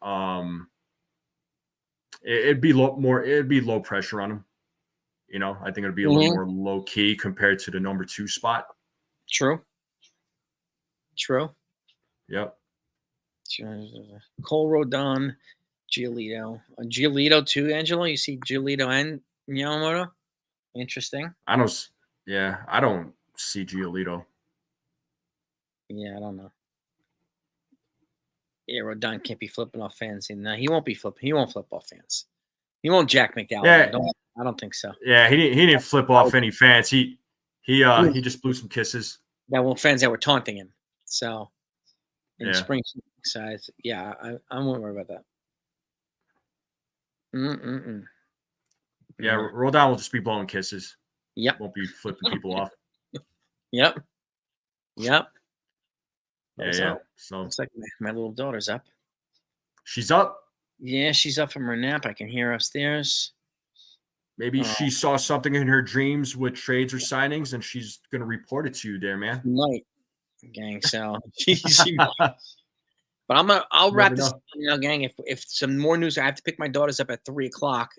it'd be low pressure on him. You know, I think it'd be a little more low key compared to the number 2 spot. True. Yep. Cole, Rodon, Giolito. Giolito too, Angelo. You see Giolito and Yamamoto? Interesting. I don't. Yeah, I don't see Giolito. Yeah, I don't know. Yeah, Rodon can't be flipping off fans. No, he won't be flipping. He won't flip off fans. He won't Jack McDowell. Yeah, I don't think so. yeah. He didn't flip off any fans. He just blew some kisses. That were fans that were taunting him. So in Yeah. spring size, yeah, I won't worry about that. Yeah, Rodon will just be blowing kisses. Yep. Won't be flipping people off. Yep. Yeah. So looks like my little daughter's up. She's up. Yeah, she's up from her nap. I can hear her upstairs. Maybe she saw something in her dreams with trades or signings, and she's gonna report it to you, there, man. Might, gang. So she might. But I'll wrap this up now, gang. If some more news, I have to pick my daughters up at 3:00,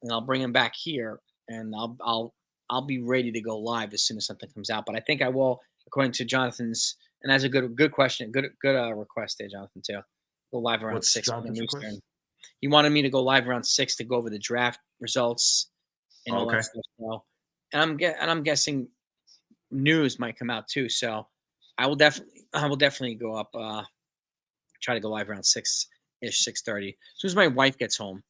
and I'll bring them back here, and I'll be ready to go live as soon as something comes out. But I think I will, according to Jonathan's, and that's a good question, good request there, Jonathan, too. Go live around 6 p.m. Eastern. He wanted me to go live around 6 to go over the draft results and all that stuff. So, and I'm guessing news might come out too. So I will definitely go up. Try to go live around 6-ish, 6:30. As soon as my wife gets home,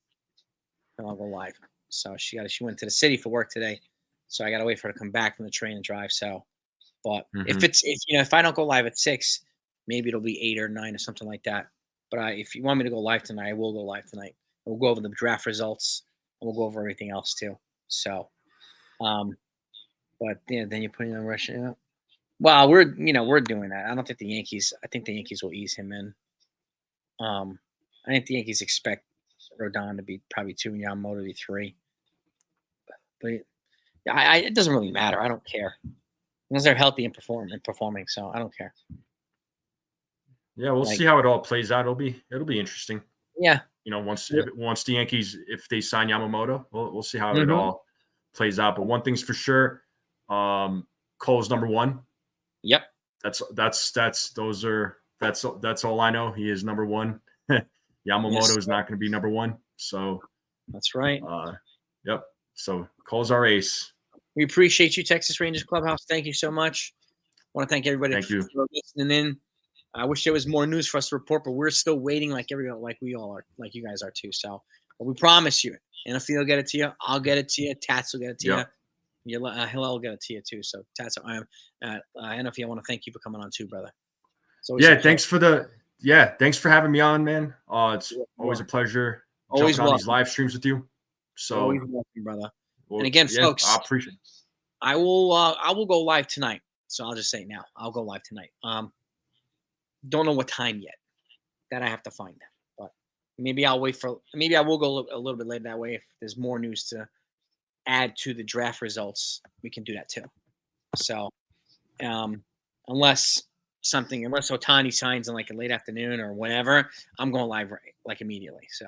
then I'll go live. So she went to the city for work today, so I got to wait for her to come back from the train and drive. So, but if I don't go live at 6, maybe it'll be 8 or 9 or something like that. But if you want me to go live tonight, I will go live tonight. We'll go over the draft results, and we'll go over everything else too. So, but yeah, then you're putting on Russia. Yeah. Well, we're doing that. I don't think the Yankees. I think the Yankees will ease him in. I think the Yankees expect Rodon to be probably 2 and Yamamoto to be 3. But it doesn't really matter. I don't care. As they're healthy and performing, so I don't care. Yeah, we'll see how it all plays out. It'll be interesting. Yeah. Once the Yankees, if they sign Yamamoto, we'll see how it all plays out. But one thing's for sure, Cole's number 1. Yep. That's all I know. He is number 1. Yamamoto is not going to be number 1. So that's right. Yep. So Cole's our ace. We appreciate you, Texas Rangers Clubhouse. Thank you so much. I want to thank everybody for listening in. I wish there was more news for us to report, but we're still waiting like we all are, like you guys are too. So, but we promise you, NFL will get it to you. I'll get it to you. Tats will get it to you. Hillel will get it to you too. So, Tats, NFL, I want to thank you for coming on too, brother. Thanks for having me on, man. It's always a pleasure jumping on these live streams with you. So always welcome, brother. And again, folks, I appreciate it. I will go live tonight. So I'll just say it now. I'll go live tonight. Don't know what time yet. That I have to find. But maybe I will go a little bit later that way. If there's more news to add to the draft results, we can do that too. So unless Otani signs in like a late afternoon or whatever, I'm going live like immediately. So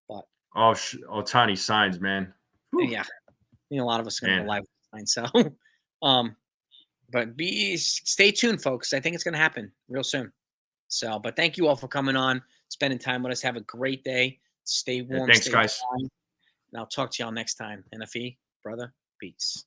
but Otani signs, man. Whew. Yeah. A lot of us are going to go live with sign. So but stay tuned, folks. I think it's going to happen real soon. So, but thank you all for coming on, spending time with us. Have a great day. Stay warm. Thanks, guys. And I'll talk to y'all next time. NFE, brother, peace.